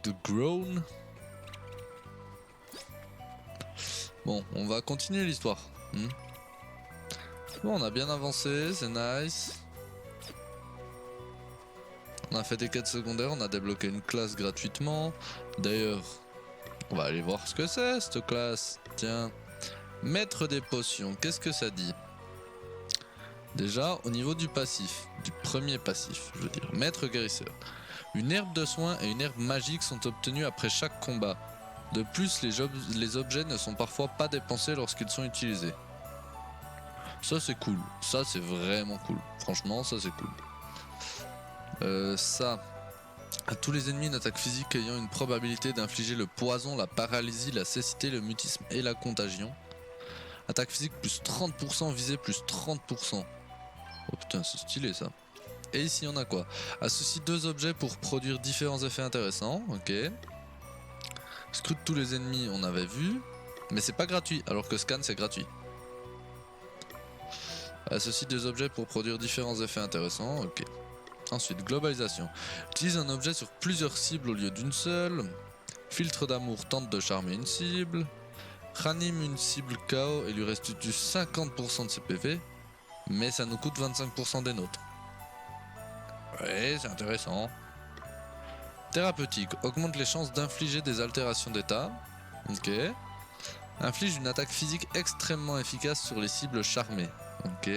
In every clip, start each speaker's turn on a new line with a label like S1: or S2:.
S1: de Grown. Bon, on va continuer l'histoire. Bon, on a bien avancé, c'est nice. On a fait des quêtes secondaires, on a débloqué une classe gratuitement. D'ailleurs, on va aller voir ce que c'est cette classe. Tiens, maître des potions, qu'est-ce que ça dit? Déjà, au niveau du passif, du premier passif, je veux dire, maître guérisseur. Une herbe de soin et une herbe magique sont obtenues après chaque combat. De plus, les objets ne sont parfois pas dépensés lorsqu'ils sont utilisés. Ça c'est cool, ça c'est vraiment cool. Franchement, ça c'est cool. Ça, à tous les ennemis, une attaque physique ayant une probabilité d'infliger le poison, la paralysie, la cécité, le mutisme et la contagion. Attaque physique plus 30%, visée plus 30%. Oh putain, c'est stylé ça. Et ici on a quoi? Associe deux objets pour produire différents effets intéressants, ok. Scrute tous les ennemis, on avait vu. Mais c'est pas gratuit, alors que scan c'est gratuit. Associe deux objets pour produire différents effets intéressants, ok. Ensuite, globalisation. Utilise un objet sur plusieurs cibles au lieu d'une seule. Filtre d'amour tente de charmer une cible. Ranime une cible KO et lui restitue 50% de ses PV. Mais ça nous coûte 25% des nôtres. Ouais, c'est intéressant. Thérapeutique. Augmente les chances d'infliger des altérations d'état. Ok. Inflige une attaque physique extrêmement efficace sur les cibles charmées. Ok.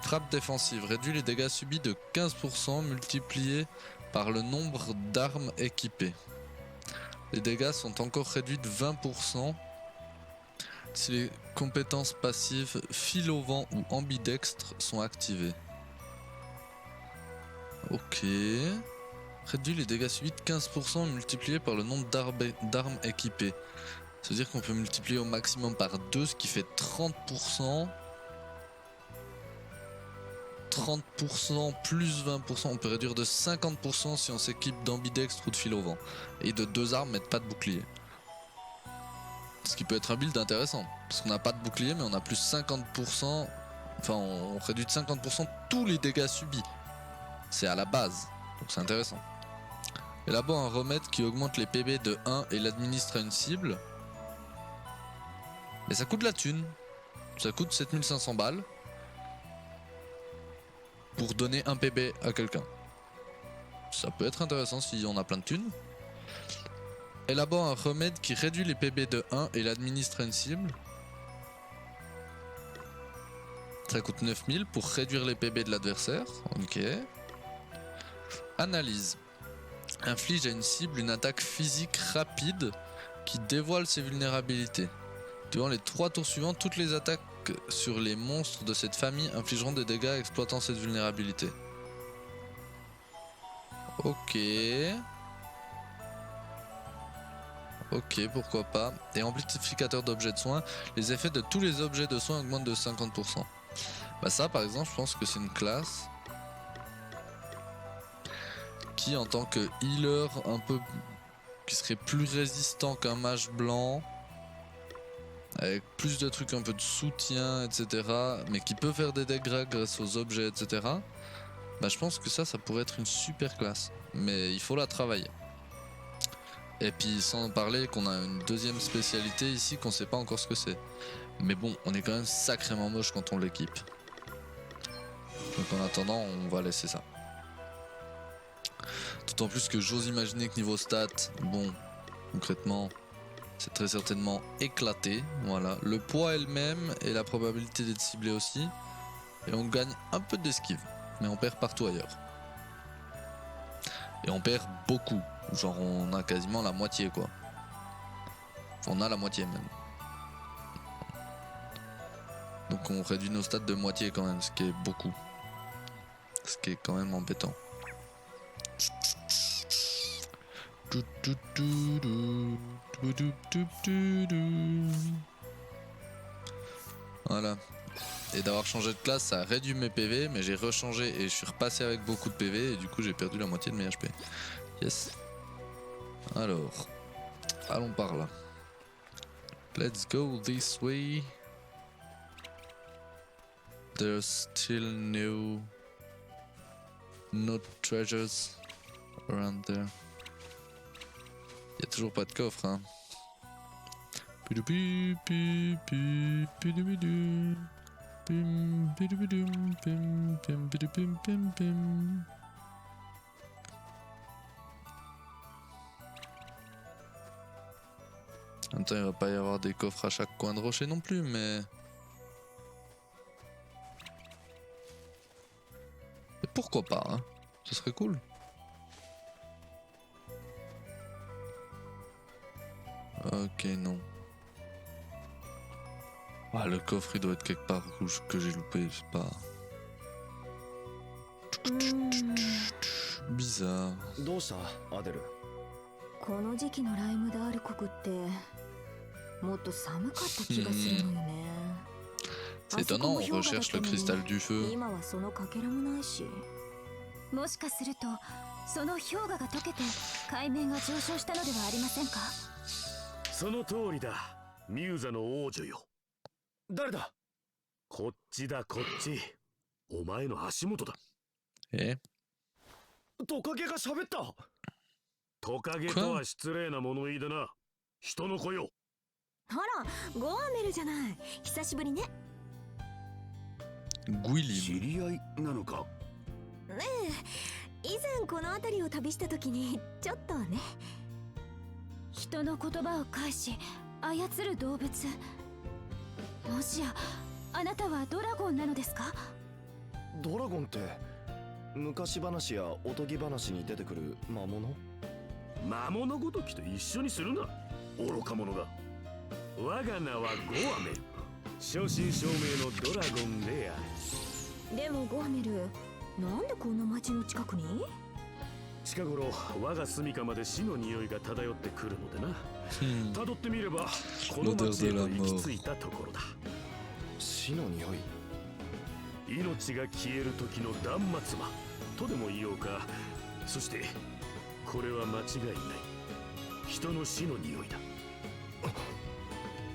S1: Frappe défensive. Réduit les dégâts subis de 15% multipliés par le nombre d'armes équipées. Les dégâts sont encore réduits de 20% si les compétences passives fil au vent ou ambidextre sont activées. Ok. Réduit les dégâts subis de 15% multipliés par le nombre d'armes équipées. Ça veut dire qu'on peut multiplier au maximum par 2, ce qui fait 30%. 30% plus 20%, on peut réduire de 50% si on s'équipe d'ambidextre ou de fil au vent. Et de deux armes, mais pas de bouclier. Ce qui peut être un build intéressant. Parce qu'on n'a pas de bouclier, mais on a plus 50%. Enfin, on réduit de 50% tous les dégâts subis. C'est à la base. Donc c'est intéressant. Élabore un remède qui augmente les PB de 1 et l'administre à une cible. Mais ça coûte de la thune. Ça coûte 7500 balles. Pour donner un PB à quelqu'un. Ça peut être intéressant si on a plein de thunes. Élabore un remède qui réduit les PB de 1 et l'administre à une cible. Ça coûte 9000 pour réduire les PB de l'adversaire. Ok. Analyse. Inflige à une cible une attaque physique rapide qui dévoile ses vulnérabilités. Durant les 3 tours suivants, toutes les attaques sur les monstres de cette famille infligeront des dégâts exploitant cette vulnérabilité. Ok. Ok, pourquoi pas. Et amplificateur d'objets de soins, les effets de tous les objets de soins augmentent de 50%. Bah ça par exemple, je pense que c'est une classe qui en tant que healer un peu qui serait plus résistant qu'un mage blanc, avec plus de trucs un peu de soutien, etc. mais qui peut faire des dégâts grâce aux objets, etc. Bah je pense que ça pourrait être une super classe. Mais il faut la travailler. Et puis sans parler qu'on a une deuxième spécialité ici qu'on sait pas encore ce que c'est. Mais bon, on est quand même sacrément moche quand on l'équipe. Donc en attendant, on va laisser ça. D'autant plus que j'ose imaginer que niveau stats, bon, concrètement, c'est très certainement éclaté. Voilà, le poids est le même et la probabilité d'être ciblé aussi. Et on gagne un peu d'esquive, mais on perd partout ailleurs. Et on perd beaucoup. Genre on a quasiment la moitié quoi. On a la moitié même. Donc on réduit nos stats de moitié quand même, ce qui est beaucoup. Ce qui est quand même embêtant. Voilà. Et d'avoir changé de classe, ça a réduit mes PV, mais j'ai rechangé et je suis repassé avec beaucoup de PV et du coup j'ai perdu la moitié de mes HP. Yes. Alors, allons par là. Let's go this way. There's still no treasures around there. Y a toujours pas de coffre, hein. En même temps, il va pas y avoir des coffres à chaque coin de rocher non plus, mais... Et pourquoi pas, hein? Ce serait cool. Ok, non. Ah, le coffre, il doit être quelque part rouge que j'ai loupé, c'est pas... Bizarre.
S2: どうしたアデル？
S3: この時期のライムダール国ってもっと寒かった気がするのよね。
S1: C'est étonnant, on recherche le cristal du feu.
S3: 今はそのかけらもないし。もしかするとその氷河が溶けて海面が上昇したのではありませんか？
S4: その通りだ。ミューザの王女よ。
S2: 誰だ？
S4: こっちだこっち。お前の足元だ。
S1: え？
S2: トカゲが喋った。
S4: トカゲとは失礼な物言いだな。人の子よ。
S3: ほら、ゴアメルじゃない。久しぶりね。
S1: Guilim.
S4: 知り合いなのか。
S3: ねえ、以前この辺りを旅した時にちょっとね。人の言葉を返し操る動物。もしやあなたはドラゴンなのですか？
S2: ドラゴンって昔話やおとぎ話に出てくる魔物？
S4: 魔物ごときと一緒にするな。愚か者が。我が名はゴアメル。正真正銘のドラゴンである。
S3: でもゴアメル、なんでこんな町の近くに？
S4: 近頃我が住処まで死の匂いが漂ってくるのでな。辿ってみればこの町へと行き着いたところだ。
S2: 死の匂い？
S4: 命が消える時の断末魔とでも言おうか。そしてこれは間違いない。人の死の匂いだ。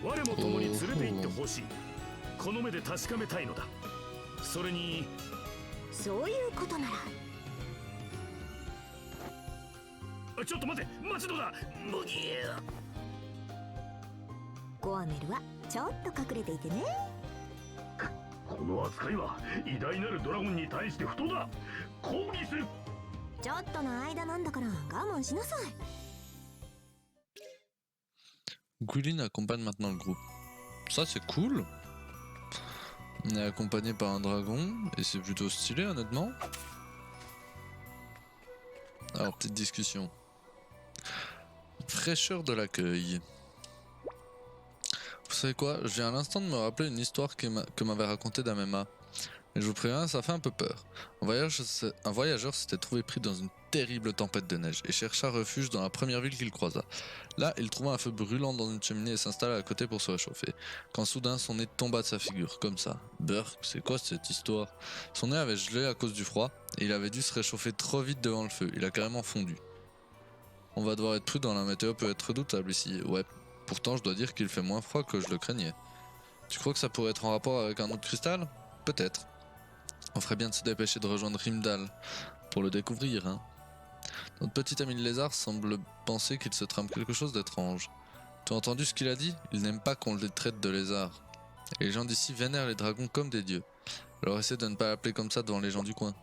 S4: 我も共に連れて行ってほしい。この目で確かめたいのだ。それに
S3: そういうことなら。
S4: ちょっと待て、待ちどだ。ムギー。
S3: ゴアメルはちょっと隠れていてね。
S4: この扱いは偉大なるドラゴンに対して不当だ。抗議する。
S3: ちょっとの間なんだから我慢しなさい。
S1: Guilin accompagne maintenant le groupe. Ça c'est cool. On est accompagné par un dragon et c'est plutôt stylé honnêtement. Alors petite discussion. Fraîcheur de l'accueil. Vous savez quoi? Je viens à l'instant de me rappeler une histoire que m'avait racontée Damema. Et je vous préviens, ça fait un peu peur. Un voyageur s'était trouvé pris dans une terrible tempête de neige et chercha refuge dans la première ville qu'il croisa. Là, il trouva un feu brûlant dans une cheminée et s'installa à côté pour se réchauffer. Quand soudain, son nez tomba de sa figure, comme ça. Burk, c'est quoi cette histoire? Son nez avait gelé à cause du froid et il avait dû se réchauffer trop vite devant le feu. Il a carrément fondu. On va devoir être prudent, la météo peut être redoutable ici. Ouais, pourtant je dois dire qu'il fait moins froid que je le craignais. Tu crois que ça pourrait être en rapport avec un autre cristal? Peut-être. On ferait bien de se dépêcher de rejoindre Rimdal pour le découvrir, hein. Notre petit ami le lézard semble penser qu'il se trame quelque chose d'étrange. Tu as entendu ce qu'il a dit? Il n'aime pas qu'on les traite de lézards. Et les gens d'ici vénèrent les dragons comme des dieux. Alors essaie de ne pas l'appeler comme ça devant les gens du coin.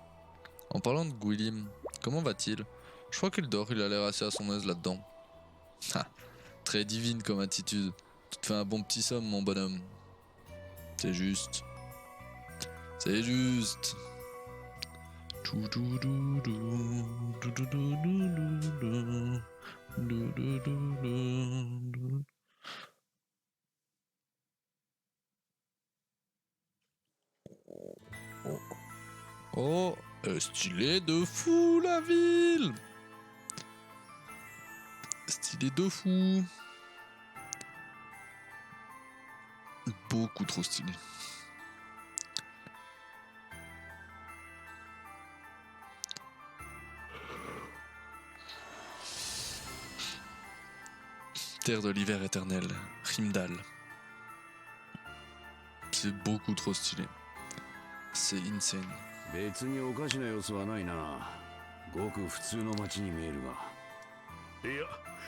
S1: En parlant de Guilim, comment va-t-il? Je crois qu'il dort, il a l'air assez à son aise là-dedans. Ah, très divine comme attitude. Tu te fais un bon petit somme, mon bonhomme. C'est juste. C'est juste. Oh, stylé de fou la ville. Stylé de fou. Beaucoup trop stylé. Terre de l'hiver éternel, Rimdal. C'est beaucoup trop stylé. C'est insane.
S4: 別におかしな様子はないな。ごく普通の街に見えるが。いや、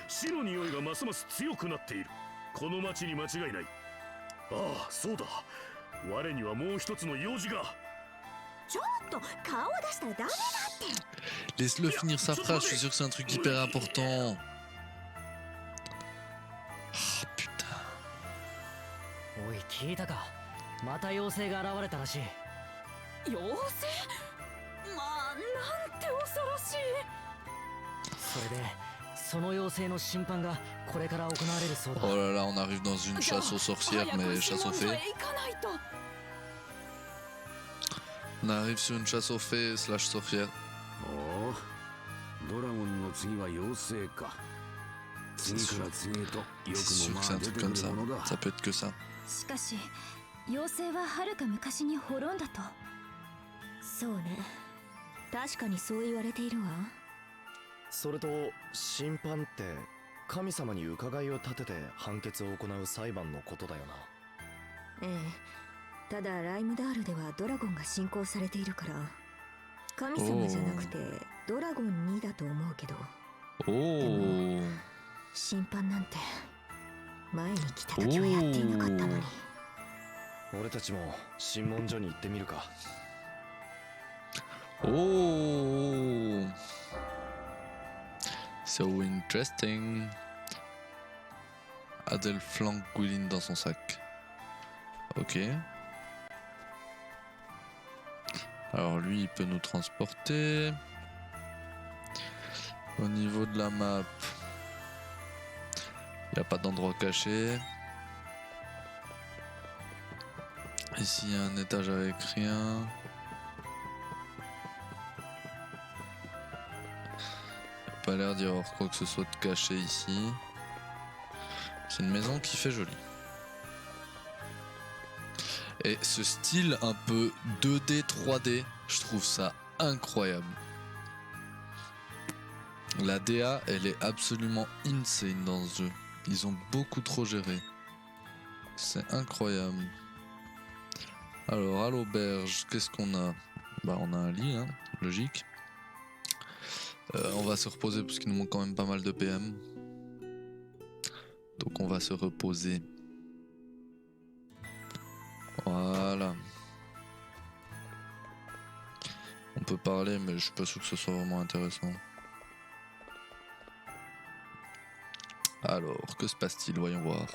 S4: 死の匂いがますます強くなっている。この町に間違いない。ああ、そうだ。我にはもう一つの用事が。
S3: ちょっと顔を出したらダメだって。
S1: Laisse-le finir sa phrase, je suis sûr que c'est un truc hyper important. Oh putain.
S5: おい、聞いたか。また妖精が現れたらしい。
S6: 妖精？まあ、なんて恐ろしい。
S5: それでその妖精の審判がこれから行われるそうだ。
S1: Oh là là, on arrive dans une chasse aux sorcières, mais chasse aux fées. On arrive sur une chasse aux fées slash sorcières.
S4: おお、ドラゴンの次は妖精か。次から次へとよ
S1: C'est
S4: くも
S1: sûr
S4: ま
S1: que c'est un
S4: あ出
S1: truc
S4: てく
S1: comme
S4: る
S1: ça.
S4: ものだ。
S1: Ça peut être que ça.
S3: しかし妖精ははるか昔に滅んだと。そうね、確かにそう言われているわ。
S2: それと審判って神様に伺いを立てて判決を行う裁判のことだよな。
S3: ええ、ただライムダールではドラゴンが信仰されているから神様じゃなくてドラゴンにだと思うけど。
S1: Oh.
S3: 審判なんて前に来た時はやっていなかったのに。
S2: 俺たちも審問所に行ってみるか。
S1: Oh. So interesting. Adèle flanque Gwylin dans son sac. Ok. Alors lui, il peut nous transporter. Au niveau de la map, il n'y a pas d'endroit caché. Ici, il y a un étage avec rien. Pas l'air d'y avoir quoi que ce soit de caché ici. C'est une maison qui fait joli. Et ce style un peu 2D, 3D, je trouve ça incroyable. La DA, elle est absolument insane dans ce jeu. Ils ont beaucoup trop géré. C'est incroyable. Alors, à l'auberge, qu'est-ce qu'on a? Bah, on a un lit, hein, logique. On va se reposer parce qu'il nous manque quand même pas mal de PM. Donc on va se reposer. Voilà. On peut parler, mais je suis pas sûr que ce soit vraiment intéressant. Alors, que se passe-t-il? Voyons voir.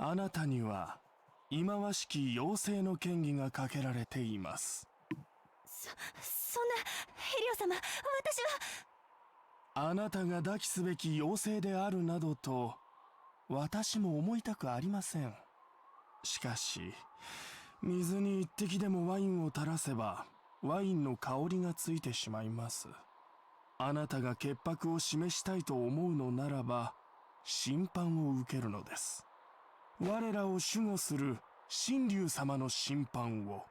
S7: « あなたには忌まわしき妖精の権利がかけられています。
S3: そんなヘリオ様、私は。
S7: あなたが抱きすべき妖精であるなどと私も思いたくありません。しかし水に一滴でもワインを垂らせばワインの香りがついてしまいます。あなたが潔白を示したいと思うのならば審判を受けるのです。我らを守護する神竜様の審判を。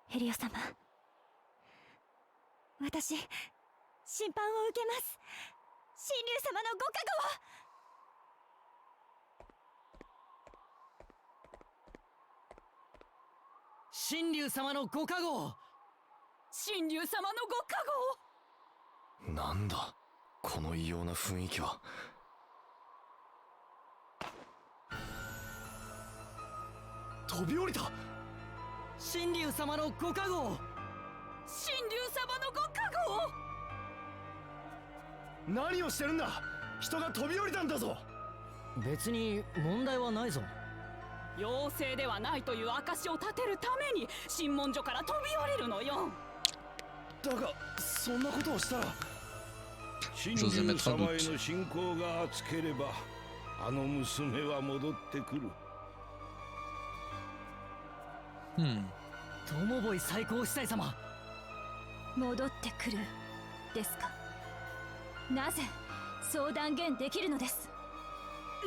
S3: ヘリオ様、私審判を受けます。神竜様のご加護を。
S5: 神竜様のご加護。
S6: 神竜様のご加護。
S2: なんだこの異様な雰囲気は。飛び降りた。
S5: 神竜様のご加護。
S6: 神竜様のご加護。
S2: 何をしてるんだ。人が飛び降りたんだぞ。
S5: 別に問題はないぞ。
S6: 妖精ではないという証を立てるために審問所から飛び降りるのよ。
S2: だがそんなことをしたら
S4: 神竜様への信仰が厚ければあの娘は戻ってくる。
S5: トモボイ最高司祭様。
S3: 戻ってくるですか。なぜそう断言できるのです。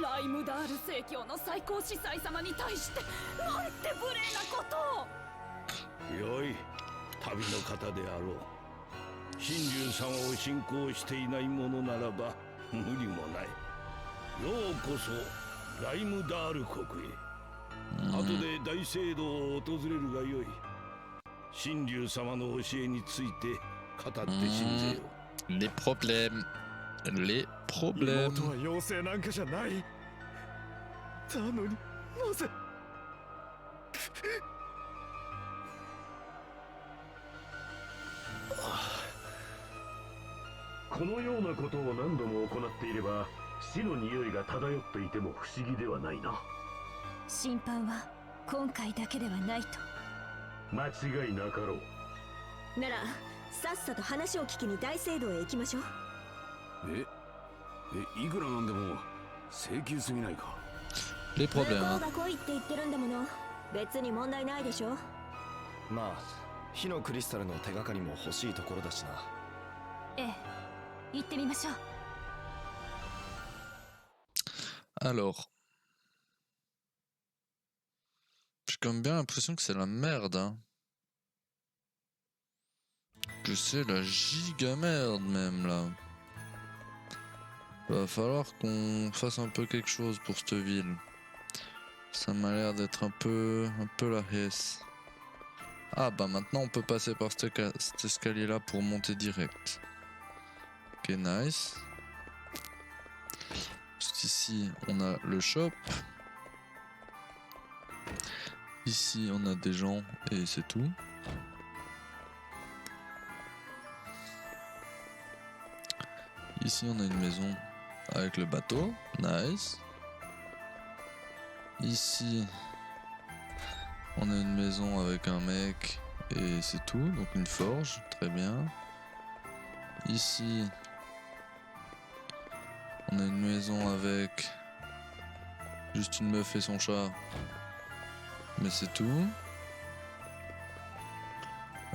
S6: ライムダール正教の最高司祭様に対してなんて無礼なことを。
S4: よい、旅の方であろう。神竜様を信仰していないものならば無理もない。ようこそライムダール国へ。後で大聖堂を訪れるがよい。神竜様の教えについて語って信ぜよ。
S1: Les problèmes. Les
S2: 妹
S1: problèmes.
S2: は妖精なんかじゃない。なのになぜ。
S4: このようなことを何度も行っていれば死の匂いが漂っていても不思議ではないな。
S3: 審判は今回だけではないと。
S4: 間違いなかろう。
S3: ならさっさと話を聞きに大聖堂へ行きましょう。
S4: いくらなんでも請求すぎないか。
S1: Les
S3: 向こ
S1: problèmes.
S3: うが来いって言ってるんだもの。別に問題ないでしょ。
S2: まあ火のクリスタルの手がかりも欲しいところだしな。
S3: ええ、行ってみましょう。
S1: Alors. J'ai quand même bien l'impression que c'est la merde. Hein. Que c'est la giga merde même là. Va falloir qu'on fasse un peu quelque chose pour cette ville. Ça m'a l'air d'être un peu la hesse. Ah bah maintenant on peut passer par cet escalier là pour monter direct. Ok, nice. Juste ici on a le shop. Ici on a des gens et c'est tout. Ici on a une maison avec le bateau, nice. Ici on a une maison avec un mec et c'est tout, donc une forge, très bien. Ici on a une maison avec juste une meuf et son chat, mais c'est tout.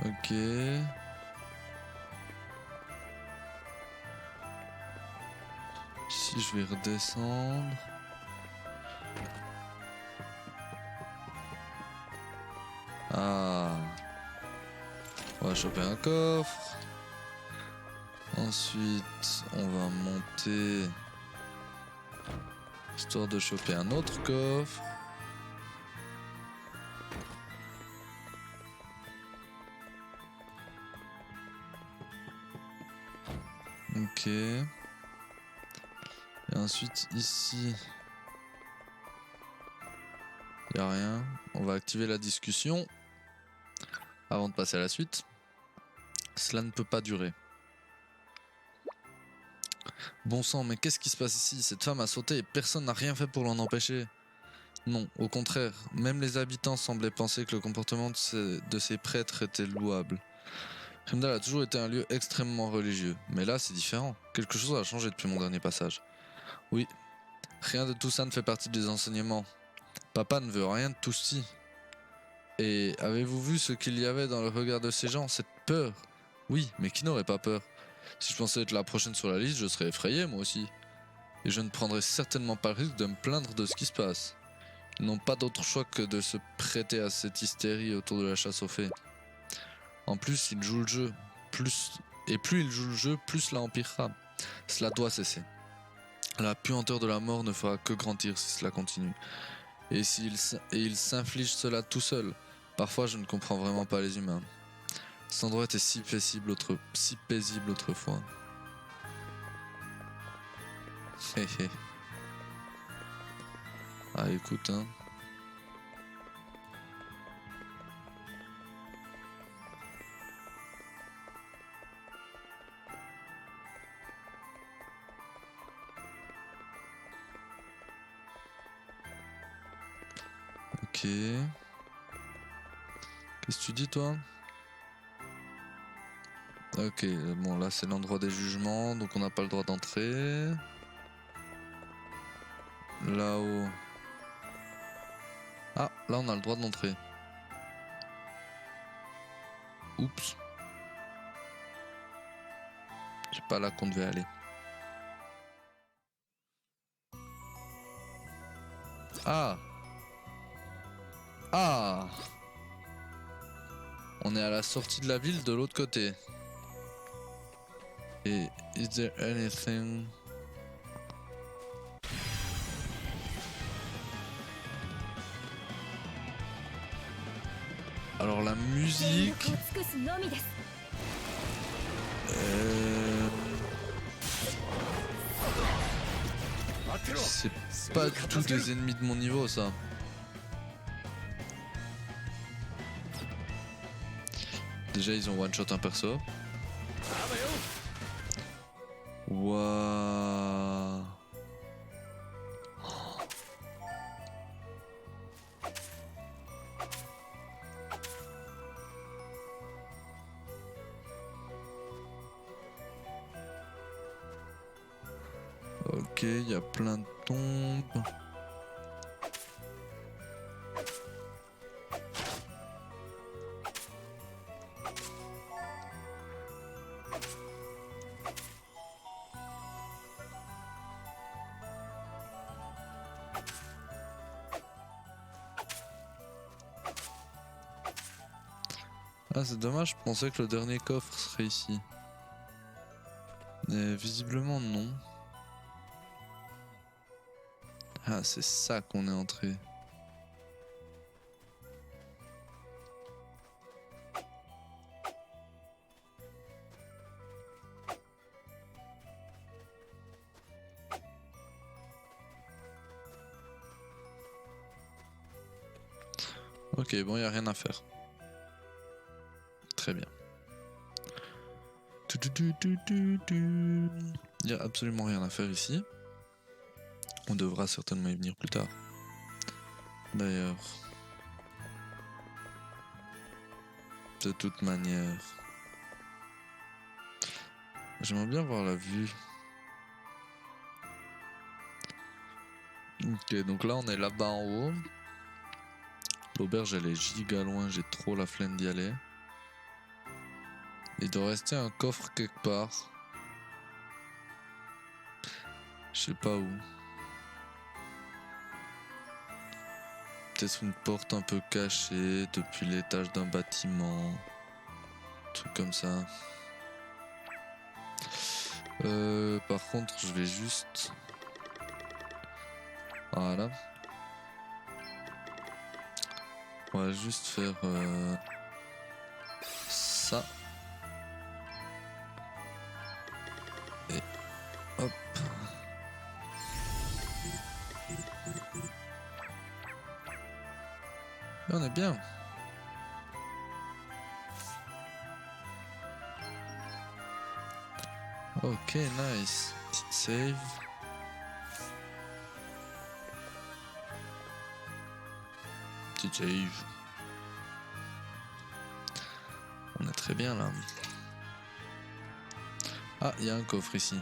S1: Ok. Ici je vais redescendre. Ah. On va choper un coffre. Ensuite on va monter. Histoire de choper un autre coffre. Ok. Et ensuite ici, il n'y a rien. On va activer la discussion avant de passer à la suite. Cela ne peut pas durer. Bon sang, mais qu'est-ce qui se passe ici? Cette femme a sauté et personne n'a rien fait pour l'en empêcher. Non, au contraire, même les habitants semblaient penser que le comportement de ces prêtres était louable. Heimdall a toujours été un lieu extrêmement religieux, mais là c'est différent. Quelque chose a changé depuis mon dernier passage. Oui, rien de tout ça ne fait partie des enseignements. Papa ne veut rien de tout ceci. Et avez-vous vu ce qu'il y avait dans le regard de ces gens? Cette peur? Oui, mais qui n'aurait pas peur? Si je pensais être la prochaine sur la liste, je serais effrayé moi aussi. Et je ne prendrais certainement pas le risque de me plaindre de ce qui se passe. Ils n'ont pas d'autre choix que de se prêter à cette hystérie autour de la chasse aux fées. En plus, ils jouent le jeu. Plus ils jouent le jeu, plus cela empirera. Cela doit cesser. La puanteur de la mort ne fera que grandir si cela continue. Et ils s'infligent cela tout seuls. Parfois, je ne comprends vraiment pas les humains. Cet endroit était si paisible autrefois. Hé hé. Ah écoute hein. Ok. Qu'est-ce que tu dis toi? Ok, bon là c'est l'endroit des jugements, donc on n'a pas le droit d'entrer. Là-haut. Ah, là on a le droit d'entrer. Oups. C'est pas là qu'on devait aller. Ah. Ah. On est à la sortie de la ville de l'autre côté. Et is there anything? Alors la
S3: 全
S1: musique,
S3: 力を尽くすのみです。
S1: c'est pas du tout des ennemis de mon niveau ça. Déjà ils ont one shot un perso. Waouh. Ok, il y a plein de tombes. Ah, c'est dommage, je pensais que le dernier coffre serait ici. Mais visiblement non. Ah, c'est ça qu'on est entré. Ok, bon, il n'y a rien à faire. Très bien. Il n'y a absolument rien à faire ici. On devra certainement y venir plus tard. D'ailleurs. De toute manière. J'aimerais bien voir la vue. Ok, donc là on est là-bas en haut. L'auberge elle est giga loin, j'ai trop la flemme d'y aller. Il doit rester un coffre quelque part. Je sais pas où. Peut-être une porte un peu cachée depuis l'étage d'un bâtiment. Un truc comme ça. Par contre, je vais juste... Voilà. On va juste faire ça. Et hop. Et on est bien. Ok, nice. Petite save. Petite save. On est très bien là. Ah, il y a un coffre ici.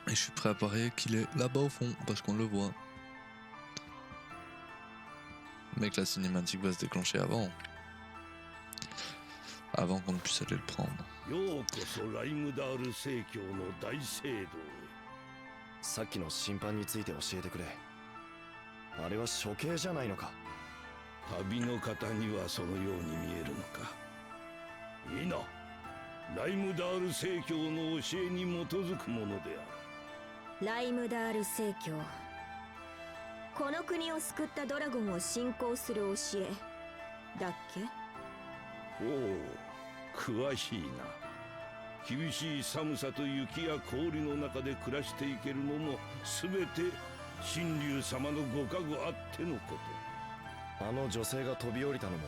S1: Et je suis prêt à parier qu'il est là-bas au fond, parce qu'on le voit. Mais que la cinématique va se déclencher avant. Avant qu'on ne puisse aller le prendre.
S2: さっきの審判について教えてくれ。あれは処刑じゃないのか。
S4: 旅の方にはそのように見えるのか。いいな。ライムダール正教の教えに基づくものである。
S3: ライムダール正教、この国を救ったドラゴンを信仰する教えだっけ？
S4: おお、詳しいな。厳しい寒さと雪や氷の中で暮らしていけるのも全て神竜様のご加護あってのこと。
S2: あの女性が飛び降りたのも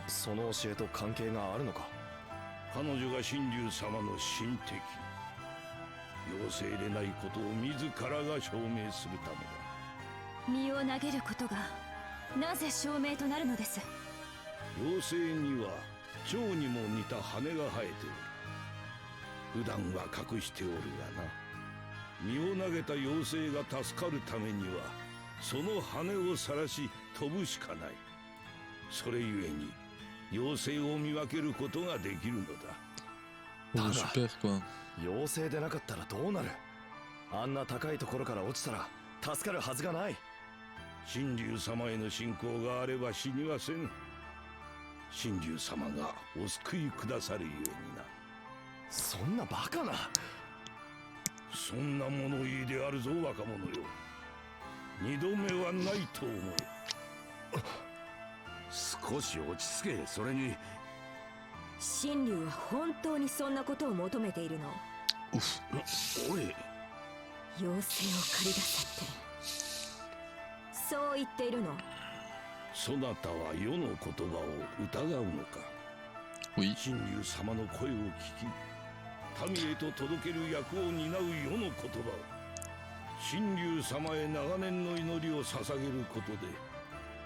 S2: その教えと関係があるのか。
S4: 彼女が神竜様の神敵。妖精でないことを自らが証明するためだ。
S3: 身を投げることがなぜ証明となるのです？
S4: 妖精には蝶にも似た羽が生えておる。普段は隠しておるがな。身を投げた妖精が助かるためにはその羽を晒し飛ぶしかない。それゆえに妖精を見分けることができるのだ。
S1: Oh, super quoi.
S2: 妖精でなかったらどうなる？あんな高いところから落ちたら助かるはずがない。
S4: 神竜様への信仰があれば死にはせん。神竜様がお救いくださるようにな。
S2: そんなバカな。
S4: そんな物言いであるぞ若者よ。二度目はないと思え。少し落ち着け。それに
S3: 神竜は本当にそんなことを求めているの？
S1: Ouf.
S4: おい、
S3: 妖精を借り出せってそう言っているの？
S4: そなたは世の言葉を疑うのか。
S1: Oui.
S4: 神竜様の声を聞き、民へと届ける役を担う世の言葉を、神竜様へ長年の祈りを捧げることで、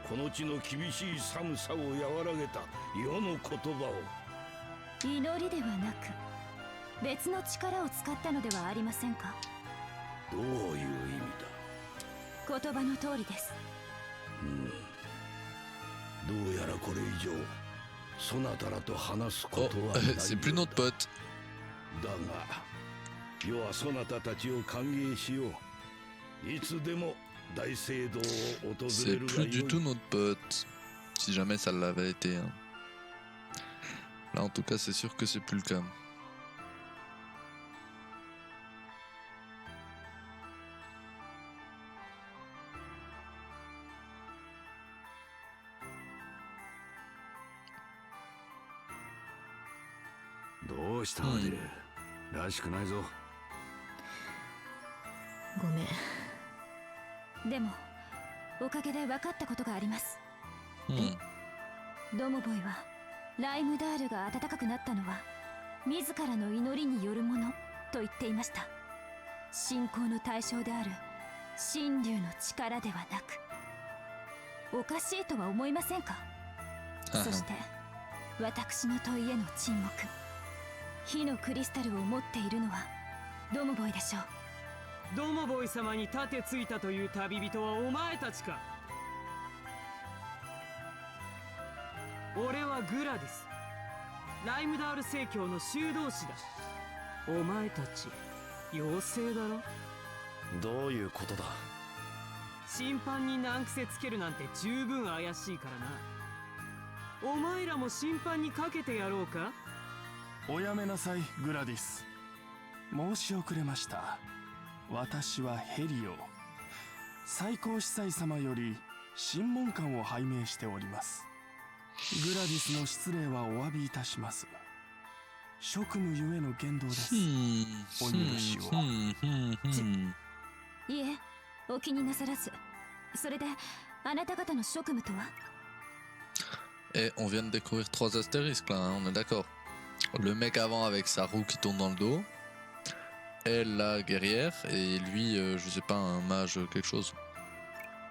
S4: この地の厳しい寒さを和らげた世の言葉を。
S3: 祈りではなく別の力を使ったのではありませんか？
S4: どういう意味だ？
S3: 言葉の通りです。
S4: どうやらこれ以上そなたらと話すこ
S1: Oh,
S4: とはないようだ。
S1: c'est plus notre pote.
S4: だが世はそなたたちを歓迎しよう。いつでも大聖堂を訪れ
S1: C'est
S4: るが
S1: plus
S4: よい。
S1: du tout notre pote. Si jamais ça l'avait été. Hein. Là en tout cas c'est sûr que c'est plus le cas.
S4: どうしたアデル、らしくないぞ。
S3: ごめん。でもおかげで分かったことがあります。
S1: Hmm.
S3: ドモボイはライムダールが暖かくなったのは自らの祈りによるものと言っていました。信仰の対象である神竜の力ではなく。おかしいとは思いませんか？そして私の問いへの沈黙。火のクリスタルを持っているのはドモボイでしょう。
S5: ドモボイ様に盾ついたという旅人はお前たちか？俺はグラディス、ライムダール正教の修道士だ。お前たち妖精だろ？
S2: どういうことだ？
S5: 審判に難癖つけるなんて十分怪しいからな。お前らも審判にかけてやろうか？
S7: おやめなさいグラディス。申し遅れました。私はヘリオ、最高司祭様より審問官を拝命しております。グラディスの失礼はお詫びいたします。職務ゆえの言動です。
S1: Hmm.
S7: お許しを。
S3: いえ、お気になさらず。それであなた方の職務とは？
S1: Et on vient de découvrir 3 astérisques là, hein, on est d'accord. Le mec avant avec sa roue qui tourne dans le dos, elle la guerrière, et lui, je sais pas, un mage quelque chose.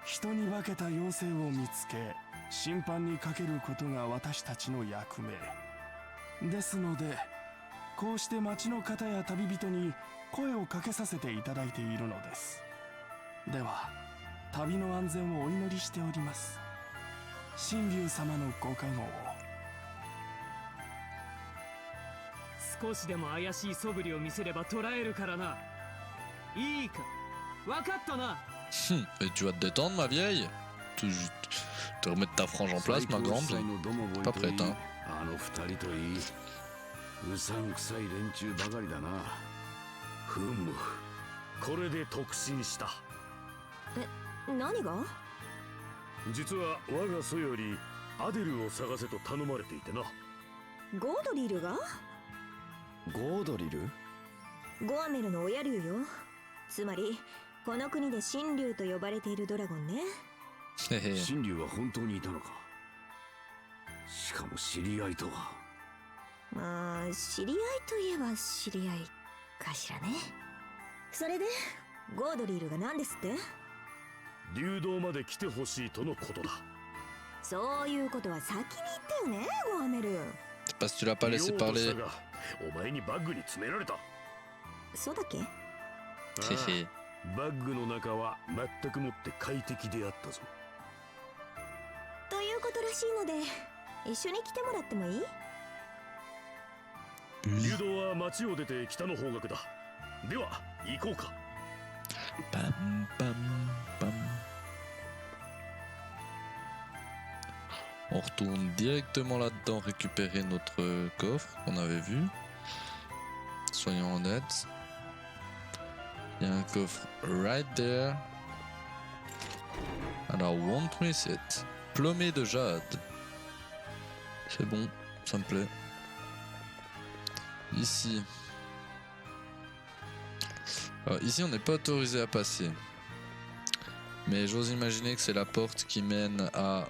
S7: 人に分けた妖精を見つけ審判にかけることが私たちの役目ですので、こうして町の方や旅人に声をかけさせていただいているのです。では旅の安全をお祈りしております。神竜様のご加護を。
S5: 少しでも怪しい素振りを見せれば捕らえるからな。いいか、分かったな。
S1: Et tu vas te détendre, ma vieille. Te remettre ta frange en place, ma grande. Pas prête, hein.
S4: あの二人といい、うさんくさい連中ばかりだな。ふむ、これで特進した。
S3: 何が？
S4: 実は我が祖よりアデルを探せと頼まれていてな。
S3: ゴードリルが？
S2: ゴードリル？
S3: ゴアメルの親竜よ。つまりこの国で神竜と呼ばれているドラゴンね。
S4: 神竜は本当にいたのか？しかも知り合いとは。
S3: まあ知り合いといえば知り合いかしらね。それでゴードリルが何ですって？
S4: 竜道まで来てほしいとのことだ。
S3: そういうことは先に言ってよね、ゴアメル。
S1: C'est parce que tu l'as pas laissé parler.
S4: お前にバッグに詰められた。
S3: そうだっけ？
S4: バッグの中は全くもって快適であったぞ。
S3: ということらしいので一緒に来てもらってもいい？
S4: 流動は町を出て北の方角だ。では行こうか。
S1: Pam, pam, pam. On retourne directement là-dedans récupérer notre coffre qu'on avait vu. Soyons honnêtes. Il y a un coffre right there. Alors, won't miss it. Plomé de jade. C'est bon, ça me plaît. Ici. Alors, ici, on n'est pas autorisé à passer. Mais j'ose imaginer que c'est la porte qui mène à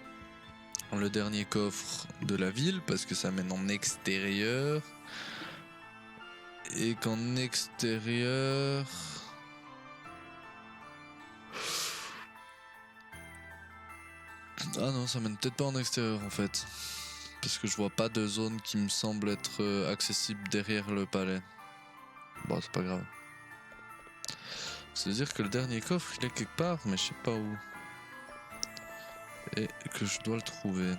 S1: le dernier coffre de la ville, parce que ça mène en extérieur. Et qu'en extérieur... Ah non, ça mène peut-être pas en extérieur en fait. Parce que je vois pas de zone qui me semble être accessible derrière le palais. Bon, c'est pas grave. C'est-à-dire que le dernier coffre, il est quelque part, mais je sais pas où. Et que je dois le trouver.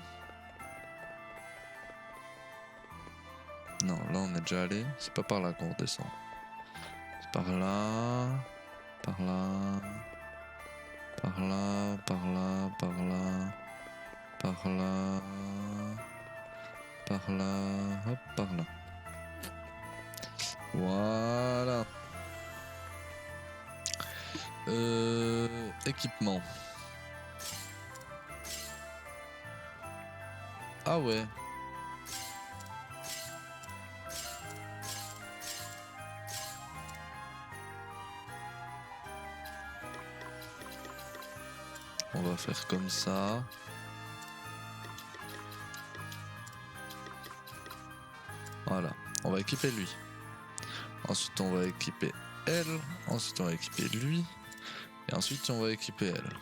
S1: Non, là on est déjà allé. C'est pas par là qu'on redescend. C'est par là. Par là. Par là, par là, par là. Par là. Par là. Hop, par là. Voilà. Équipement. Ah ouais. On va faire comme ça. Voilà. On va équiper lui. Ensuite on va équiper elle. Ensuite on va équiper lui. Et ensuite on va équiper elle.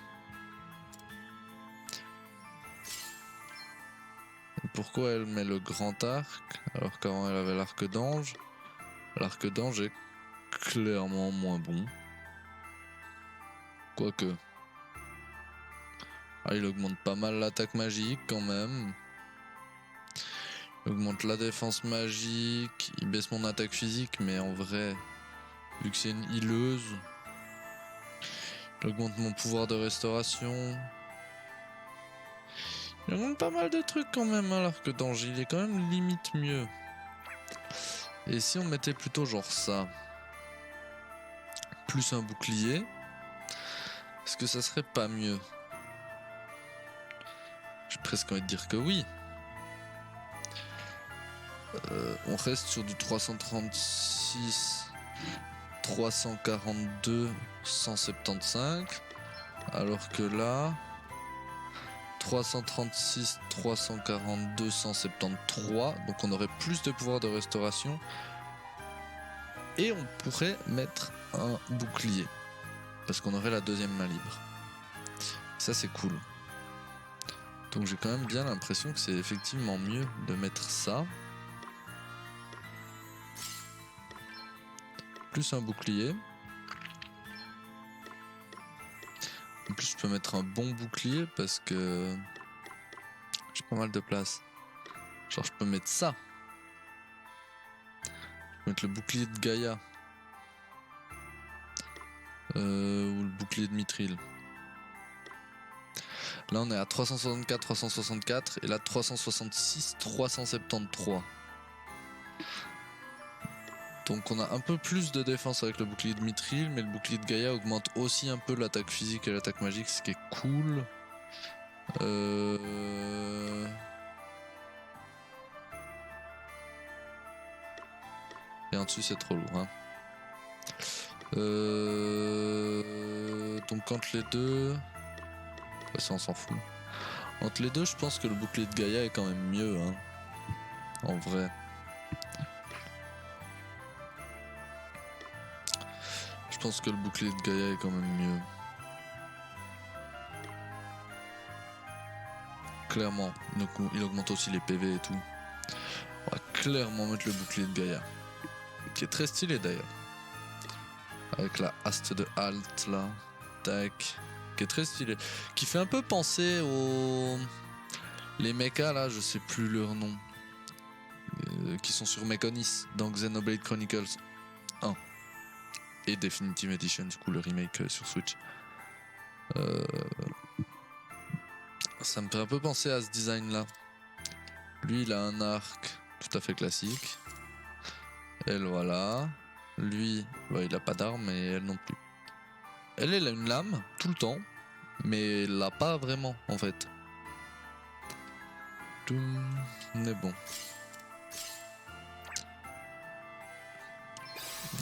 S1: Et pourquoi elle met le grand arc alors qu'avant elle avait l'arc d'ange? L'arc d'ange est clairement moins bon. Quoique. Ah, il augmente pas mal l'attaque magique quand même. Il augmente la défense magique. Il baisse mon attaque physique, mais en vrai, vu que c'est une healeuse, il augmente mon pouvoir de restauration. Il augmente pas mal de trucs quand même, hein, l'arc d'ange. Il est quand même limite mieux. Et si on mettait plutôt genre ça, plus un bouclier, est-ce que ça serait pas mieux? J'ai presque envie de dire que oui. On reste sur du 336, 342, 175. Alors que là, 336, 342, 173. Donc on aurait plus de pouvoir de restauration. Et on pourrait mettre un bouclier. Parce qu'on aurait la deuxième main libre. Ça c'est cool. Donc j'ai quand même bien l'impression que c'est effectivement mieux de mettre ça. Plus un bouclier. En plus je peux mettre un bon bouclier parce que j'ai pas mal de place. Genre je peux mettre ça. Je peux mettre le bouclier de Gaïa. Ou le bouclier de Mithril. Là on est à 364, 364 et là 366, 373. Donc on a un peu plus de défense avec le bouclier de Mithril, mais le bouclier de Gaïa augmente aussi un peu l'attaque physique et l'attaque magique, ce qui est cool. Et en dessus c'est trop lourd. Hein. Donc entre les deux... Ouais, ça on s'en fout. Entre les deux je pense que le bouclier de Gaïa est quand même mieux. Hein. En vrai. Je pense que le bouclier de Gaïa est quand même mieux. Clairement, il augmente aussi les PV et tout. On va clairement mettre le bouclier de Gaïa. Qui est très stylé d'ailleurs. Avec la haste de halt là. Tac. Qui est très stylé. Qui fait un peu penser aux... Les mechas là, je sais plus leur nom. qui sont sur Mekonis dans Xenoblade Chronicles 1 et Definitive Edition, du coup le remake sur Switch. Ça me fait un peu penser à ce design là. Lui il a un arc tout à fait classique. Elle voilà. Lui bah, il a pas d'arme et elle non plus. Elle a une lame tout le temps, mais elle l'a pas vraiment en fait. On est bon.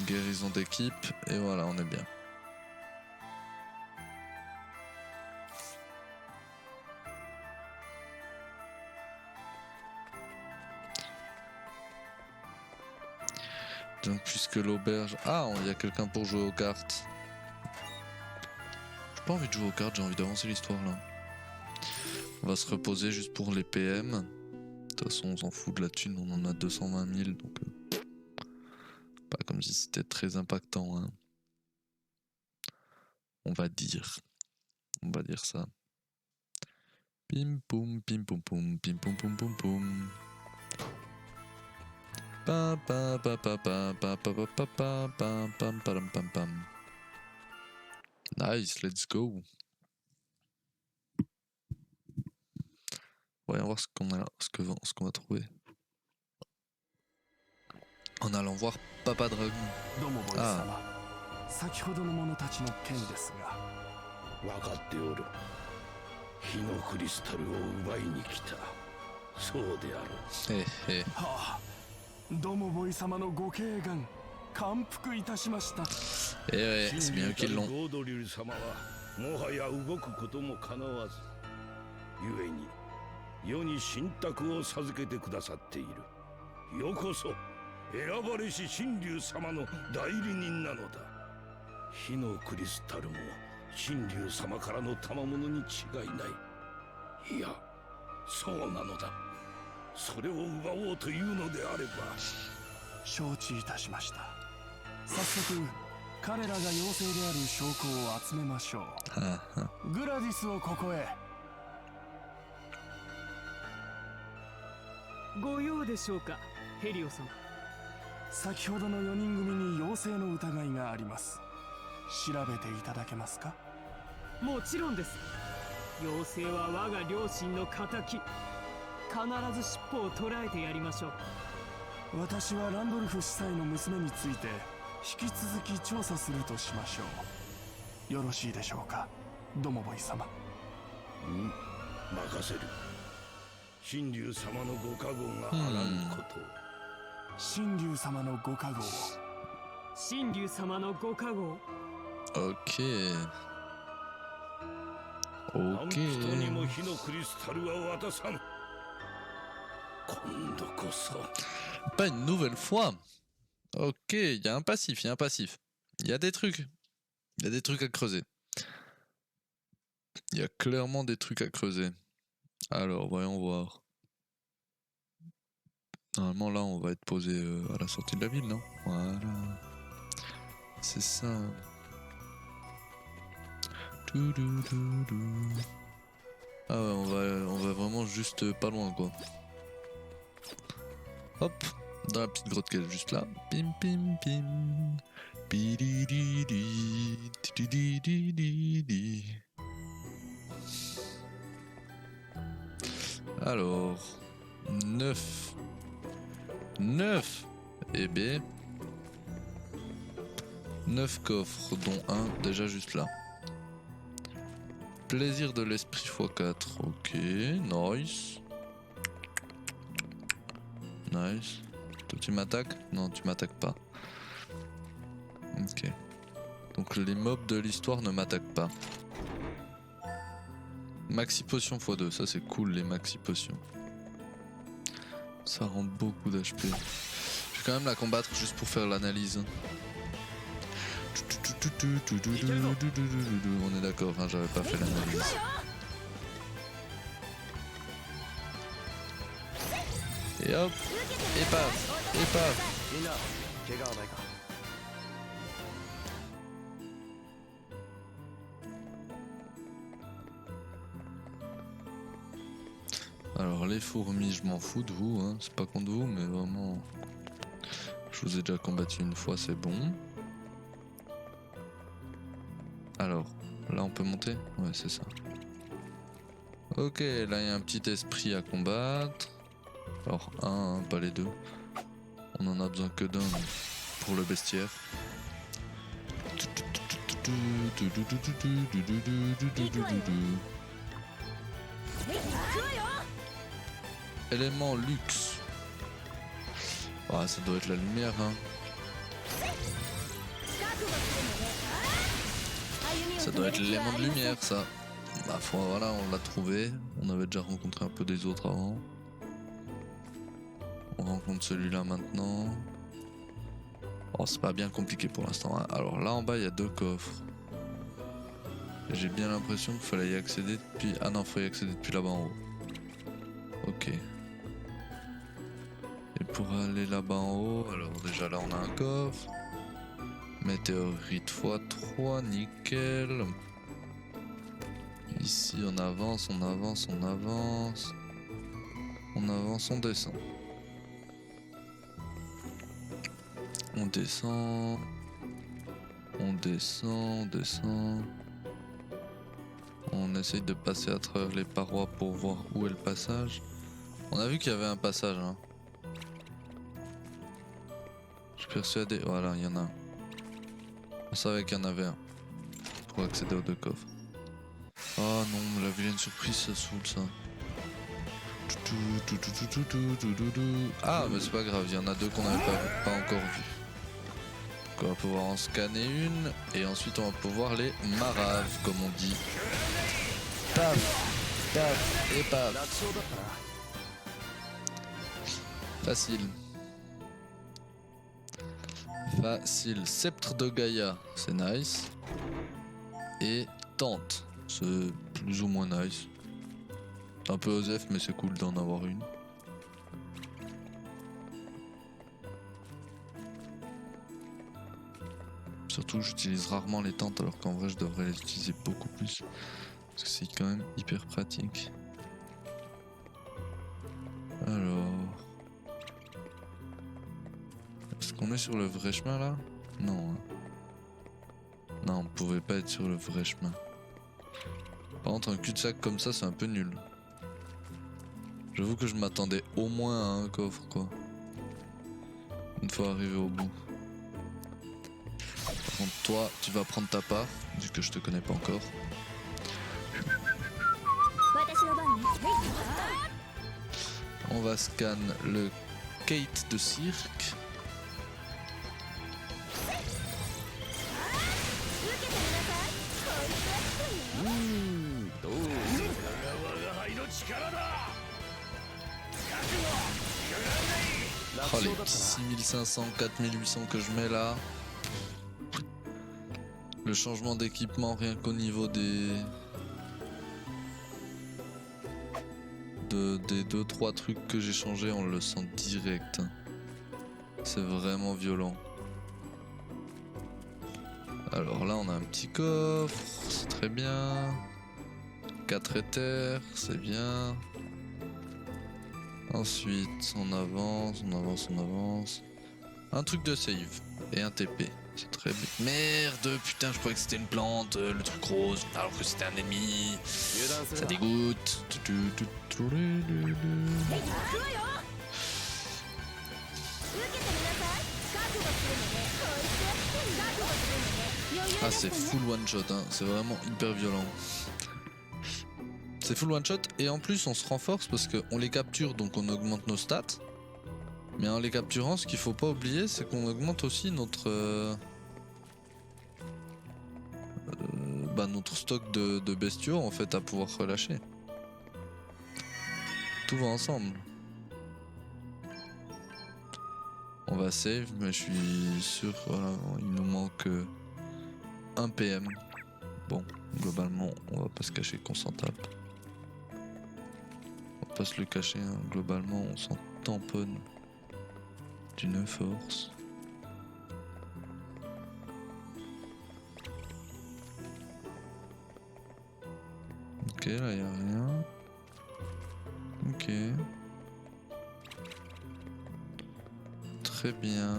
S1: Guérison d'équipe et voilà, on est bien. Donc puisque l'auberge... Ah, il y a quelqu'un pour jouer aux cartes. J'ai pas envie de jouer aux cartes, j'ai envie d'avancer l'histoire là. On va se reposer juste pour les PM. De toute façon, on s'en fout de la thune, on en a 220 000, donc... pas comme si c'était très impactant, hein. On va dire ça. Pim poum, pim poum poum, pim poum poum poum poum. Pam pam pam pam pam pam pam pam pam pam pam pam pam. Nice, let's go. Voyons voir ce qu'on va trouver. En allant voir Papa Dragon.
S7: どうもボイス様、先ほどの者たちの件ですが。
S4: 分かっておる。火のクリスタルを奪いに来た。そうであろう。
S1: へへ。
S7: はあ、どうもボイ様のご敬願感服いたしました。
S1: Eh ouais, c'est bien eux qui l'ont.
S4: ゴードリル様はもはや動くこともかなわず、故に世に神託を授けてくださっている。よこそ選ばれし神竜様の代理人なのだ。火のクリスタルも神竜様からの賜物に違いない。いや、そうなのだ。それを奪おうというのであれば。
S7: 承知いたしました。早速彼らが妖精である証拠を集めましょう。グラディスをここへ。
S5: ご用でしょうか、ヘリオ様。
S7: 先ほどの4人組に妖精の疑いがあります。調べていただけますか？
S5: もちろんです。妖精は我が両親の仇。必ず尻尾を捉えてやりましょう。
S7: 私はランドルフ司祭の娘について引き続き調査するとしましょう。よろしいでしょうか、ドモボイ様。
S4: 任せる。神竜様のご加護があらぬこと。
S7: 神竜様のご加護を。
S5: 神竜様のご加護を。
S1: Ok.
S4: 何
S1: Ok.
S4: 人にも火のクリスタルは渡さん。今度こそ。
S1: Pas une nouvelle fois. Ok, il y a un passif, il y a un passif. Il y a des trucs. Il y a des trucs à creuser. Il y a clairement des trucs à creuser. Alors, voyons voir. Normalement, là, on va être posé à la sortie de la ville, non? Voilà. C'est ça. Ah ouais, on va vraiment juste pas loin, quoi. Hop, dans la petite grotte qui est juste là. Pim pim pim. Bidididi, tididididi. Alors, 9 et B. 9 coffres, dont un déjà juste là. Plaisir de l'esprit x4. Ok, nice. Nice. Toi tu m'attaques? Non, tu m'attaques pas. Ok. Donc les mobs de l'histoire ne m'attaquent pas. Maxi potion x2, ça c'est cool les maxi potions. Ça rend beaucoup d'HP. Je vais quand même la combattre juste pour faire l'analyse. On est d'accord, hein, j'avais pas fait l'analyse. Et hop, et paf, et paf.
S2: みんな怪我はないか？
S1: Alors les fourmis, je m'en fous de vous, hein. C'est pas contre vous, mais vraiment... Je vous ai déjà combattu une fois, c'est bon. Alors, là on peut monter? Ouais, c'est ça. Ok, là il y a un petit esprit à combattre. Alors un, hein, pas les deux. On en a besoin que d'un pour le bestiaire. Élément luxe. Ah, ça doit être la lumière, hein. Ça doit être l'élément de lumière, ça. Bah, voilà, on l'a trouvé. On avait déjà rencontré un peu des autres avant. On rencontre celui-là maintenant. Oh, c'est pas bien compliqué pour l'instant, hein. Alors là en bas, il y a 2 coffres. J'ai bien l'impression qu'il fallait y accéder depuis... Ah non, il faut y accéder depuis là-bas en haut. Ok. Et pour aller là-bas en haut, alors déjà là on a un coffre. Météorite x3, nickel. Ici on avance, on avance, on avance. On avance, on descend. On descend. On descend, on descend. On essaye de passer à travers les parois pour voir où est le passage. On a vu qu'il y avait un passage, hein. Je suis persuadé. Voilà, il y en a un. On savait qu'il y en avait un. Pour accéder aux 2 coffres. Oh non, la vilaine surprise, ça saoule ça. Ah, mais c'est pas grave, il y en a 2 qu'on n'avait pas encore vus. Donc on va pouvoir en scanner une. Et ensuite on va pouvoir les maraves, comme on dit. Paf, paf et paf. Facile. Facile. Sceptre de Gaïa, c'est nice. Et tente, c'est plus ou moins nice. C'est un peu osef, mais c'est cool d'en avoir une. Surtout, j'utilise rarement les tentes, alors qu'en vrai, je devrais les utiliser beaucoup plus. Parce que c'est quand même hyper pratique. Alors... Est-ce qu'on est sur le vrai chemin là? Non. Hein. Non, on pouvait pas être sur le vrai chemin. Par contre, un cul-de-sac comme ça, c'est un peu nul. J'avoue que je m'attendais au moins à un coffre, quoi. Une fois arrivé au bout. Par contre, toi, tu vas prendre ta part, vu que je te connais pas encore. On va scan le Kate de cirque. Oh les petits 6500, 4800 que je mets là. Le changement d'équipement rien qu'au niveau des 2-3 trucs que j'ai changé, on le sent direct. C'est vraiment violent. Alors là on a un petit coffre, c'est très bien. 4 éthers, c'est bien. Ensuite on avance, on avance, on avance. Un truc de save et un TP. C'est très bien. Merde, putain, je croyais que c'était une plante, le truc rose, alors que c'était un ennemi. Ça dégoûte. Ah, c'est full one shot, hein. C'est vraiment hyper violent. C'est full one shot et en plus on se renforce parce qu'on les capture, donc on augmente nos stats. Mais en les capturant, ce qu'il faut pas oublier, c'est qu'on augmente aussi notre notre stock de bestiaux en fait à pouvoir relâcher. Tout va ensemble. On va save, mais je suis sûr, voilà, il nous manque un PM. Bon, globalement, on va pas se cacher qu'on s'en tape. On va pas se le cacher, hein. Globalement, on s'en tamponne d'une force. Ok, là y a rien. Ok. Très bien.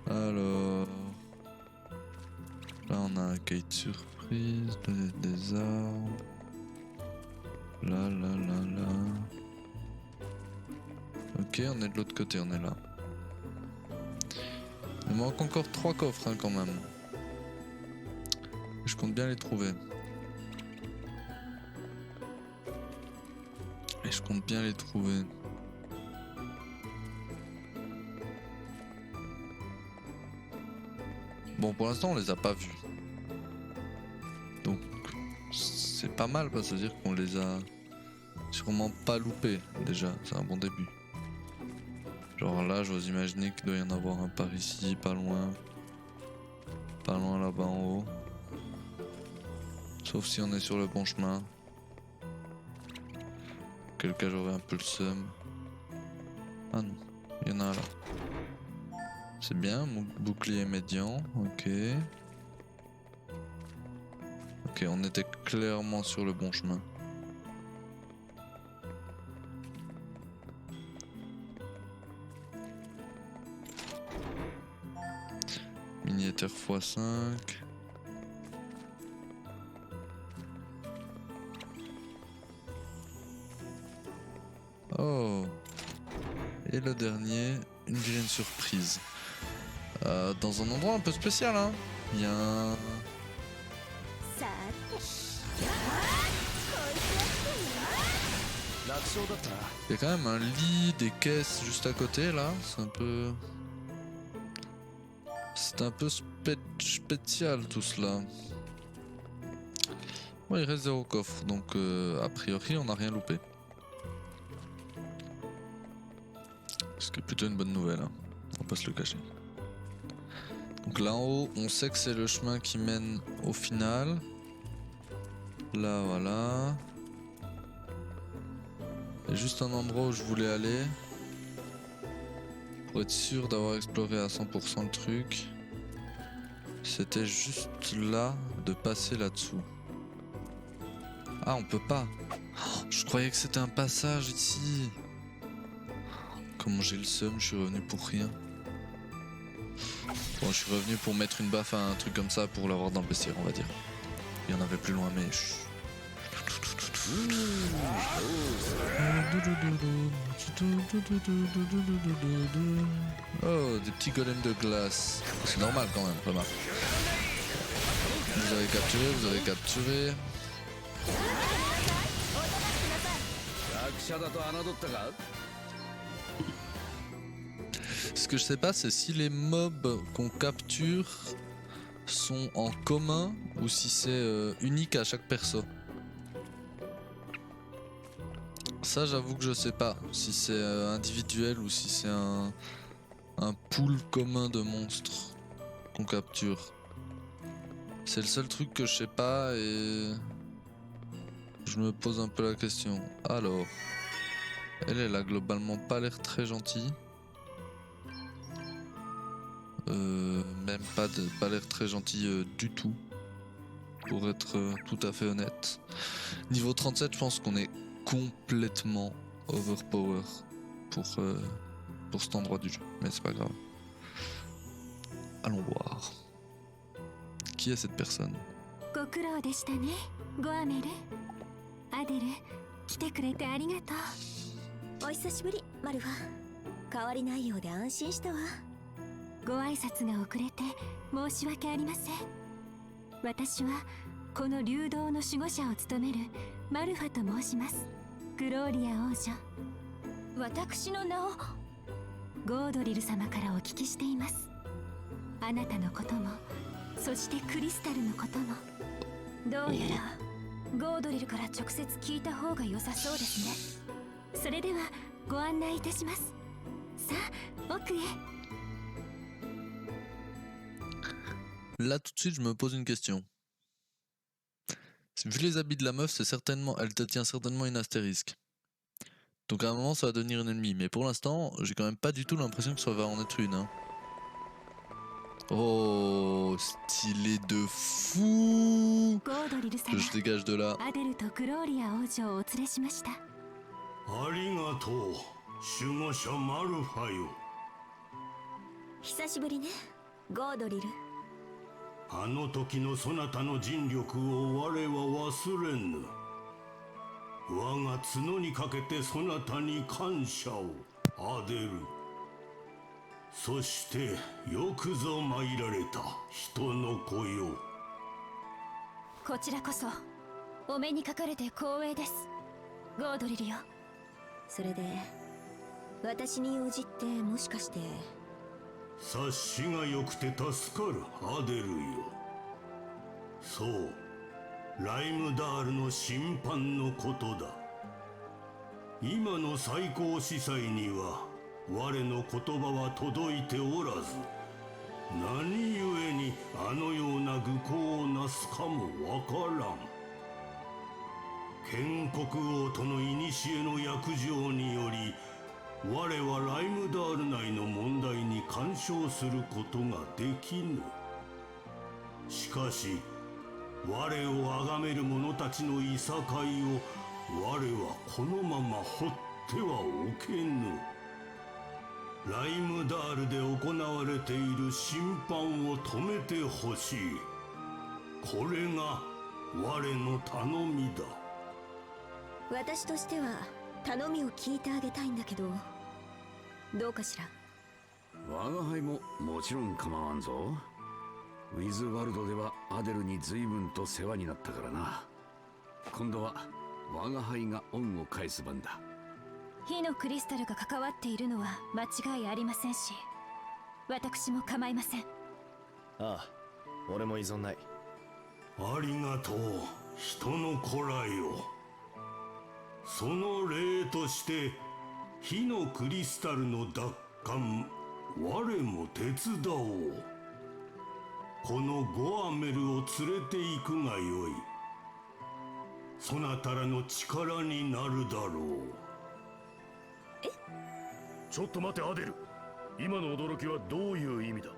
S1: Alors... Là on a un cahier de surprise, des armes. Là. Ok, on est de l'autre côté, on est là. Il manque encore 3 coffres hein, quand même. Je compte bien les trouver. Et je compte bien les trouver. Bon, pour l'instant, on les a pas vus. Donc, c'est pas mal parce que ça veut dire qu'on les a sûrement pas loupés déjà. C'est un bon début. Genre là, j'ose imaginer qu'il doit y en avoir un par ici, pas loin. Pas loin là-bas en haut. Sauf si on est sur le bon chemin. Quel cas j'aurais un peu le seum. Ah non, il y en a un là. C'est bien, mon bouclier médian, ok. Ok, on était clairement sur le bon chemin. Miniature x5. Oh. Et le dernier, une vilaine surprise. Dans un endroit un peu spécial, hein. Il y a un...
S3: さ
S2: 楽勝だったな。
S1: Il y a quand même un lit, des caisses juste à côté, là. C'est un peu... C'est un peu spécial tout cela. Bon, il reste 0 coffre, donc a priori on n'a rien loupé. Ce qui est plutôt une bonne nouvelle, hein. On va pas se le cacher. Donc là en haut, on sait que c'est le chemin qui mène au final. Là, voilà. Il y a juste un endroit où je voulais aller. Pour être sûr d'avoir exploré à 100% le truc. C'était juste là de passer là-dessous. Ah, on peut pas. Oh, je croyais que c'était un passage ici. Comment j'ai le seum, je suis revenu pour rien. Bon, je suis revenu pour mettre une baffe à un truc comme ça pour l'avoir dans le bestiaire, on va dire. Il y en avait plus loin, mais... Oh, des petits golems de glace. C'est normal quand même, remarque. Vous avez capturé, vous avez capturé. Ce que je sais pas, c'est si les mobs qu'on capture sont en commun ou si c'est unique à chaque perso. Ça, j'avoue que je sais pas si c'est individuel ou si c'est un pool commun de monstres qu'on capture. C'est le seul truc que je sais pas et je me pose un peu la question. Alors, elle a globalement pas l'air très gentille. Même pas l'air très gentil du tout, pour être tout à fait honnête. Niveau 37, je pense qu'on est complètement overpower pour cet endroit du jeu, mais c'est pas grave. Allons voir. Qui est cette personne?
S3: ご苦労でしたね、ゴアメル。アデル、来てくれてありがとう。お久しぶり、マルファ。変わりないようで安心したわ。ご挨拶が遅れて申し訳ありません。私はこの流動の守護者を務めるマルファと申します。グローリア王女。私の名をゴードリル様からお聞きしています。あなたのことも、そしてクリスタルのことも。どうやらゴードリルから直接聞いた方が良さそうですね。それではご案内いたします。さあ、奥へ。
S1: Là tout de suite je me pose une question. Vu les habits de la meuf, elle te tient certainement une astérisque. Donc à un moment ça va devenir une ennemie. Mais pour l'instant, j'ai quand même pas du tout l'impression que ça va en être une. Hein. Oh, stylé de fou.
S3: ゴードリル様、
S1: Je dégage de là.
S3: アデルとグローリア王女をお連れしました。
S4: ありがとう守護者マルファよ。
S3: 久しぶりね、ゴードリル。
S4: あの時のそなたの尽力を我は忘れぬ。我が角にかけてそなたに感謝を、アデル。そしてよくぞ参られた人の子よ。
S3: こちらこそお目にかかれて光栄です、ゴードリルよ。それで私に用事ってもしかして。
S4: 察しが良くて助かるアデルよ。そう、ライムダールの審判のことだ。今の最高司祭には我の言葉は届いておらず、何故にあのような愚行をなすかもわからん。建国王との古の約定により、我はライムダール内の問題に干渉することができぬ。しかし我を崇める者たちのいさかいを我はこのまま放ってはおけぬ。ライムダールで行われている審判を止めてほしい。これが我の頼みだ。
S3: 私としては頼みを聞いてあげたいんだけど、どうかしら。
S8: 我が輩ももちろん構わんぞ。ウィズワルドではアデルに随分と世話になったからな。今度は我が輩が恩を返す番だ。
S3: 火のクリスタルが関わっているのは間違いありませんし、私も構いません。
S2: ああ、俺も依存ない。
S4: ありがとう人の子らよ。その礼として火のクリスタルの奪還、我も手伝おう。このゴアメルを連れて行くがよい。そなたらの力になるだろう。ちょっと待てアデル、今の驚きはどういう意味だ。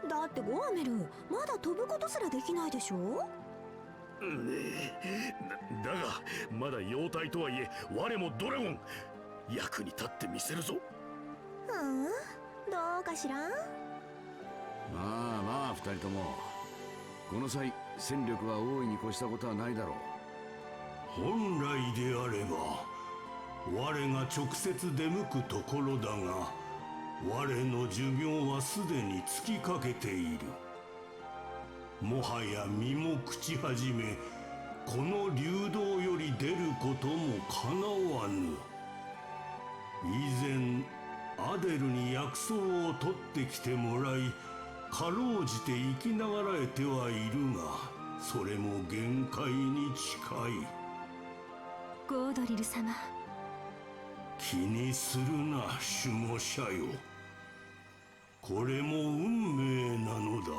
S3: だってゴアメルまだ飛ぶことすらできないでしょ。
S4: だがまだ妖体とはいえ我もドラゴン、役に立ってみせるぞ。
S3: どうかしら。
S8: まあまあ二人ともこの際戦力は大いに越したことはないだろう。
S4: 本来であれば我が直接出向くところだが、我の寿命はすでに尽きかけている。もはや身も朽ち始め、この流動より出ることもかなわぬ。以前アデルに薬草を取ってきてもらい、かろうじて生きながらえてはいるが、それも限界に近い。
S3: ゴードリル様、
S4: 気にするな守護者よ。これも運命なのだ。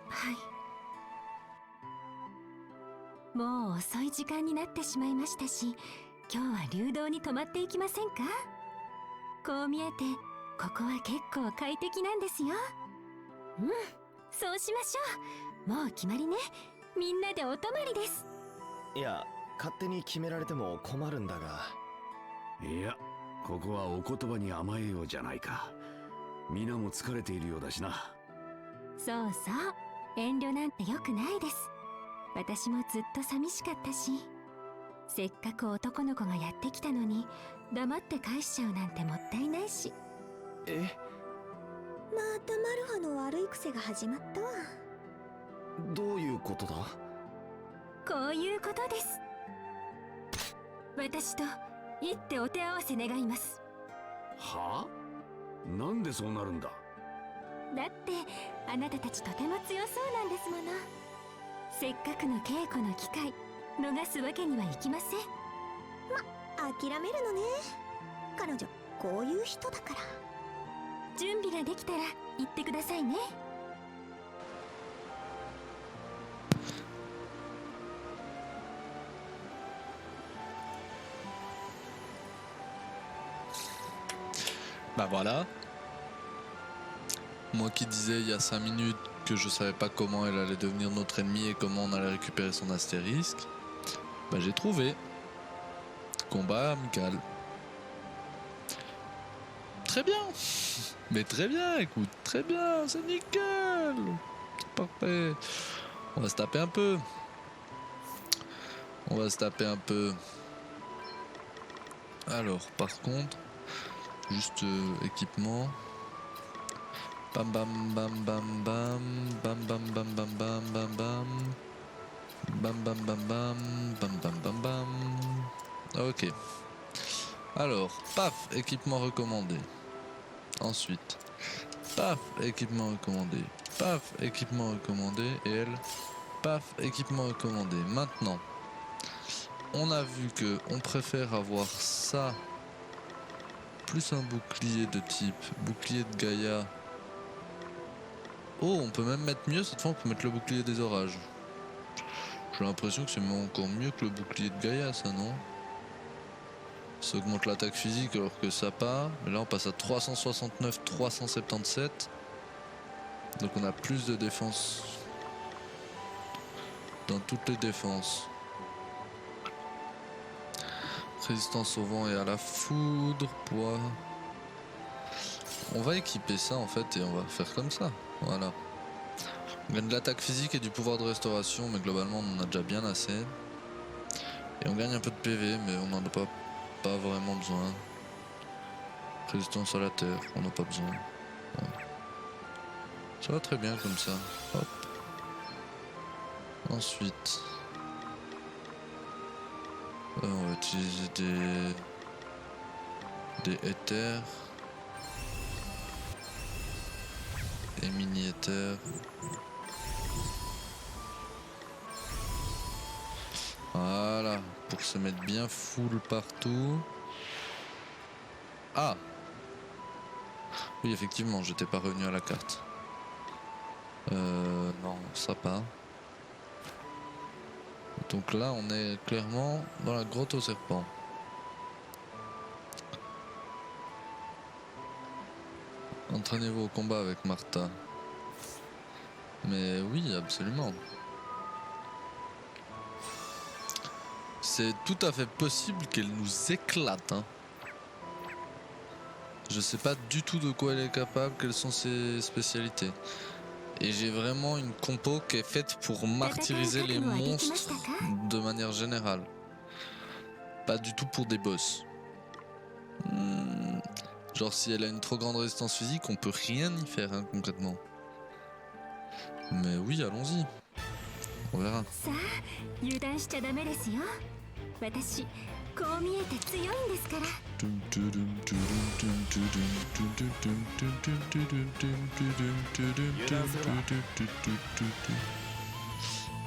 S3: はい。もう遅い時間になってしまいましたし、今日は流動に泊まっていきませんか。こう見えてここは結構快適なんですよ。そうしましょう。もう決まりね。みんなでお泊まりです。
S2: いや、勝手に決められても困るんだが。
S8: いや、ここはお言葉に甘えようじゃないか。皆も疲れているようだしな。
S3: そうそう、遠慮なんて良くないです。私もずっと寂しかったし、せっかく男の子がやってきたのに黙って返しちゃうなんてもったいないし。
S2: え、
S3: またマルファの悪い癖が始まったわ。
S2: どういうことだ。
S3: こういうことです。私と一手お手合わせ願います。
S8: はあ？なんでそうなるんだ。
S3: だってあなたたちとても強そうなんですもの。せっかくの稽古の機会逃すわけにはいきません。諦めるのね。彼女こういう人だから。準備ができたら言ってくださいね。
S1: Bah voilà. Moi qui disais il y a 5 minutes que je savais pas comment elle allait devenir notre ennemi et comment on allait récupérer son astérisque, bah j'ai trouvé. Combat amical. Très bien. Mais très bien, écoute, très bien, c'est nickel. Parfait. On va se taper un peu. On va se taper un peu. Alors, par contre, juste équipement. Bam bam bam bam bam bam bam bam bam bam bam bam bam bam bam bam bam bam bam bam. Ok. Alors, paf, équipement recommandé. Ensuite, paf, équipement recommandé. Paf, équipement recommandé. Et elle, paf, équipement recommandé. Maintenant, on a vu que on préfère avoir ça plus un bouclier de type bouclier de Gaïa. Oh, on peut même mettre mieux, cette fois on peut mettre le bouclier des orages. J'ai l'impression que c'est encore mieux que le bouclier de Gaïa, ça, non? Ça augmente l'attaque physique alors que ça part. Mais là on passe à 369, 377. Donc on a plus de défense dans toutes les défenses. Résistance au vent et à la foudre, poids. On va équiper ça en fait et on va faire comme ça. Voilà. On gagne de l'attaque physique et du pouvoir de restauration, mais globalement on en a déjà bien assez. Et on gagne un peu de PV, mais on n'en a pas vraiment besoin. Résistance à la terre, on n'a pas besoin. Ouais. Ça va très bien comme ça. Hop. Ensuite, on va utiliser des éthers. Et mini éthers. Voilà, pour se mettre bien full partout. Ah! Oui, effectivement, j'étais pas revenu à la carte. Non, ça pas. Donc là, on est clairement dans la grotte au serpent. Entraînez-vous au combat avec Martha. Mais oui, absolument. C'est tout à fait possible qu'elle nous éclate. Hein. Je sais pas du tout de quoi elle est capable, quelles sont ses spécialités. Et j'ai vraiment une compo qui est faite pour martyriser les monstres de manière générale. Pas du tout pour des boss. Genre si elle a une trop grande résistance physique, on peut rien y faire hein, concrètement. Mais oui, allons-y. On verra.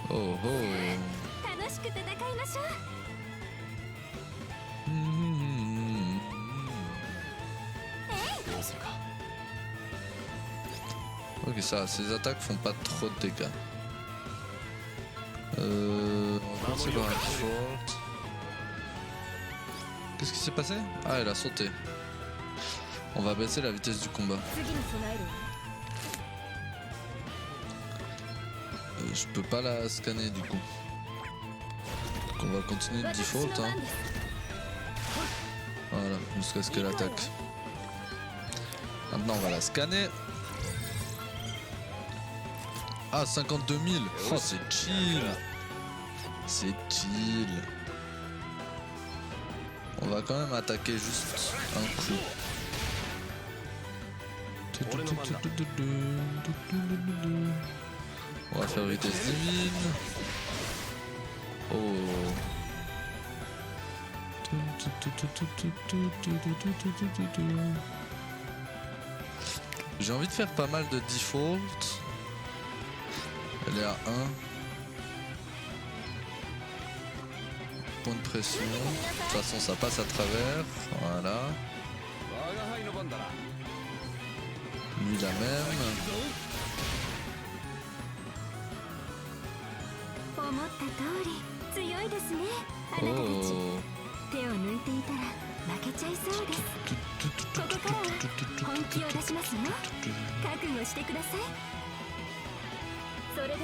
S1: Oh oh. Ok, ça, ces attaques font pas trop de dégâts. On va commencer par un default. Qu'est-ce qui s'est passé? Ah, elle a sauté. On va baisser la vitesse du combat. Je peux pas la scanner du coup. Donc on va continuer de default. Hein. Voilà, jusqu'à ce qu'elle attaque. Maintenant on va la scanner. Ah, 52 000. Oh, c'est chill. C'est chill. On va quand même attaquer juste un coup. On va faire vitesse divine. Oh. J'ai envie de faire pas mal de default. Elle est à 1. Point de pression. De toute façon, ça passe à travers. Voilà. Lui la même. Oh.
S3: してください。それでは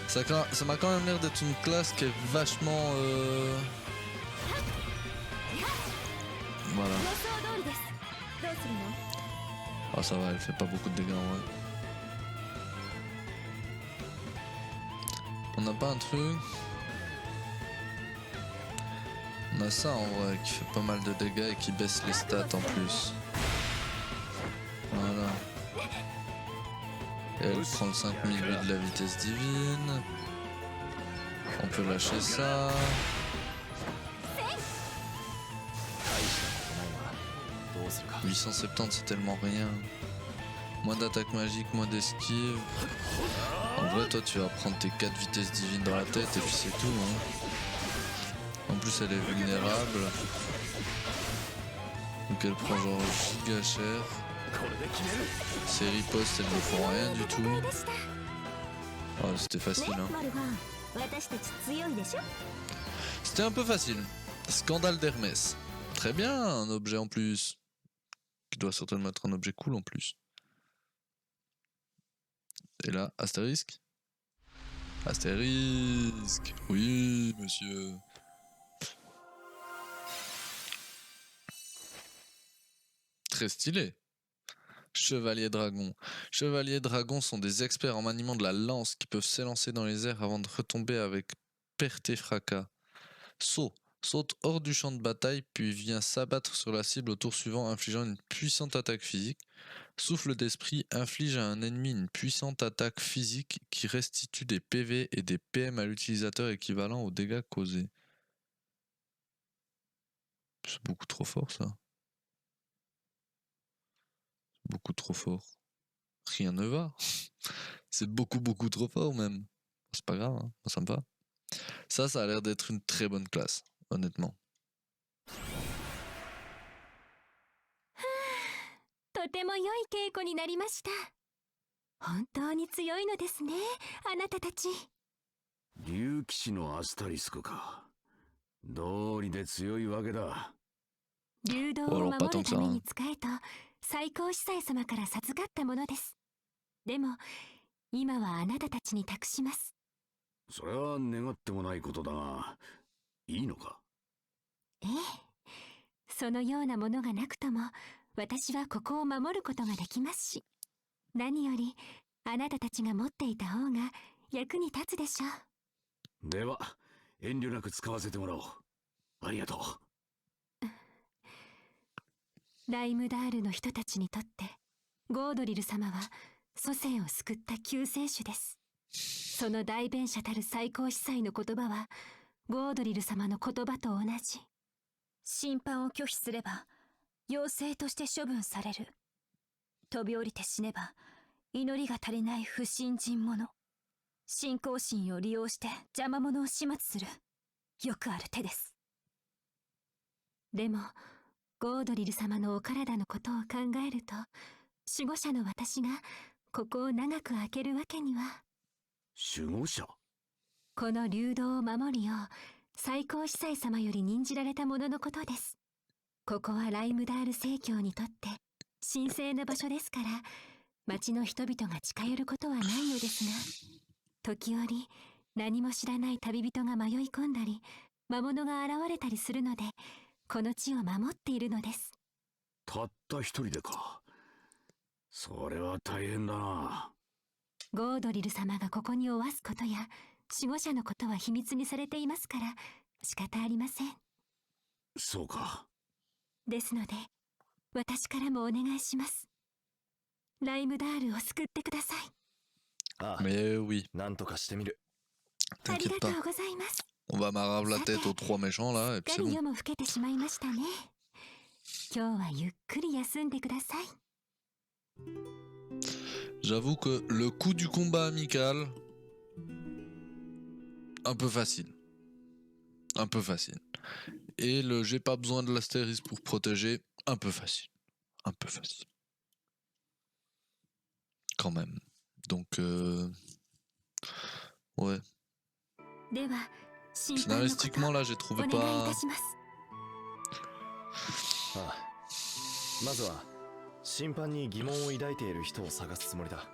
S1: Ça m'a quand même l'air d'être une classe qui est vachement... Voilà.
S3: 予想通りです。どうするの？
S1: Ah ça va, elle fait pas beaucoup de dégâts en vrai. On n'a pas un truc... On a ça en vrai qui fait pas mal de dégâts et qui baisse les stats en plus. Voilà. Et elle prend le 5008 de la vitesse divine. On peut lâcher ça.
S2: どうするか。
S1: 870 c'est tellement rien. Moins d'attaque magique, moins d'esquive. En vrai toi tu vas prendre tes 4 vitesses divines dans la tête et puis c'est tout hein. En plus elle est vulnérable. Donc elle prend genre giga cher. Ses ripostes elles ne font rien du tout. Oh, c'était facile hein.
S3: マルファン、私たち強いでしょ。
S1: C'était un peu facile. Scandale d'Hermès. Très bien, un objet en plus. Qui doit certainement être un objet cool en plus. Et là, astérisque. Astérisque. Oui, monsieur. Très stylé. Chevalier dragon. Chevaliers dragons sont des experts en maniement de la lance qui peuvent s'élancer dans les airs avant de retomber avec perte et fracas. Saut. Saute hors du champ de bataille puis vient s'abattre sur la cible au tour suivant infligeant une puissante attaque physique. Souffle d'esprit inflige à un ennemi une puissante attaque physique qui restitue des PV et des PM à l'utilisateur équivalents aux dégâts causés. C'est beaucoup trop fort ça. Beaucoup trop fort. Rien ne va. C'est beaucoup trop fort même. C'est pas grave, hein. Sympa. Ça a l'air d'être une très bonne classe, honnêtement.
S3: とても良い稽古になりました。本当に強いのですね、あなたたち。
S8: 竜騎士のアスタリスクか。道理で強いわけだ。
S3: 流動を守るために使えと最高司祭様から授かったものです。でも今はあなたたちに託します。
S8: それは願ってもないことだが、いいのか？
S3: ええ、そのようなものがなくとも私はここを守ることができますし、何よりあなたたちが持っていた方が役に立つでしょう。
S8: では遠慮なく使わせてもらおう。ありがとう。
S3: ライムダールの人たちにとってゴードリル様は祖先を救った救世主です。その代弁者たる最高司祭の言葉はゴードリル様の言葉と同じ。審判を拒否すれば妖精として処分される。飛び降りて死ねば祈りが足りない不信心者。信仰心を利用して邪魔者を始末する。よくある手です。でもゴードリル様のお体のことを考えると、守護者の私がここを長く開けるわけには。
S8: 守護者？
S3: この流動を守るよう最高司祭様より任じられたもののことです。ここはライムダール正教にとって神聖な場所ですから、町の人々が近寄ることはないのですが、時折何も知らない旅人が迷い込んだり魔物が現れたりするので、この地を守っているのです。
S8: たった一人でか。それは大変だな。
S3: ゴードリル様がここにおわすことや守護者のことは秘密にされていますから仕方ありません。
S8: そうか。
S3: ですので私からもお願いします。ライムダールを救ってください。
S2: ああ、
S1: Mais oui.
S2: なんとかしてみる。
S3: あり
S1: T'inquiète
S3: がと
S1: pas.
S3: うございます。
S1: On va marave la tête aux trois méchants là et puis
S3: すっ
S1: c'est
S3: かり
S1: bon.
S3: 夜も更けてしまいましたね。今日はゆっくり休んでください。
S1: J'avoue que le coup du combat amical, un peu facile. Un peu facile. Et le j'ai pas besoin de l'astérisque pour protéger, un peu facile. Un peu facile. Quand même. Donc, ouais.
S3: では審判のこと
S1: Scénaristiquement là, j'ai
S3: お
S1: trouvé
S3: 願いい
S1: pas...
S3: たします。
S2: ああ、まずは審判に疑問を抱いている人を探すつもりだ。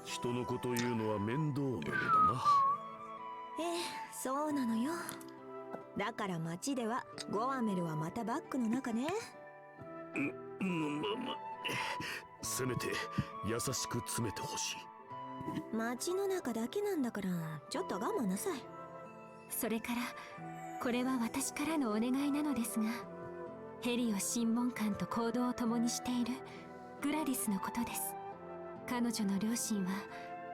S4: 人の子というのは面倒なのだな。
S3: ええ、そうなのよ。だから町ではゴアメルはまたバッグの中ね。
S4: せめて優しく詰めてほしい。
S3: 町の中だけなんだからちょっと我慢なさい。それからこれは私からのお願いなのですが、ヘリオ審問官と行動を共にしているグラディスのことです。彼女の両親は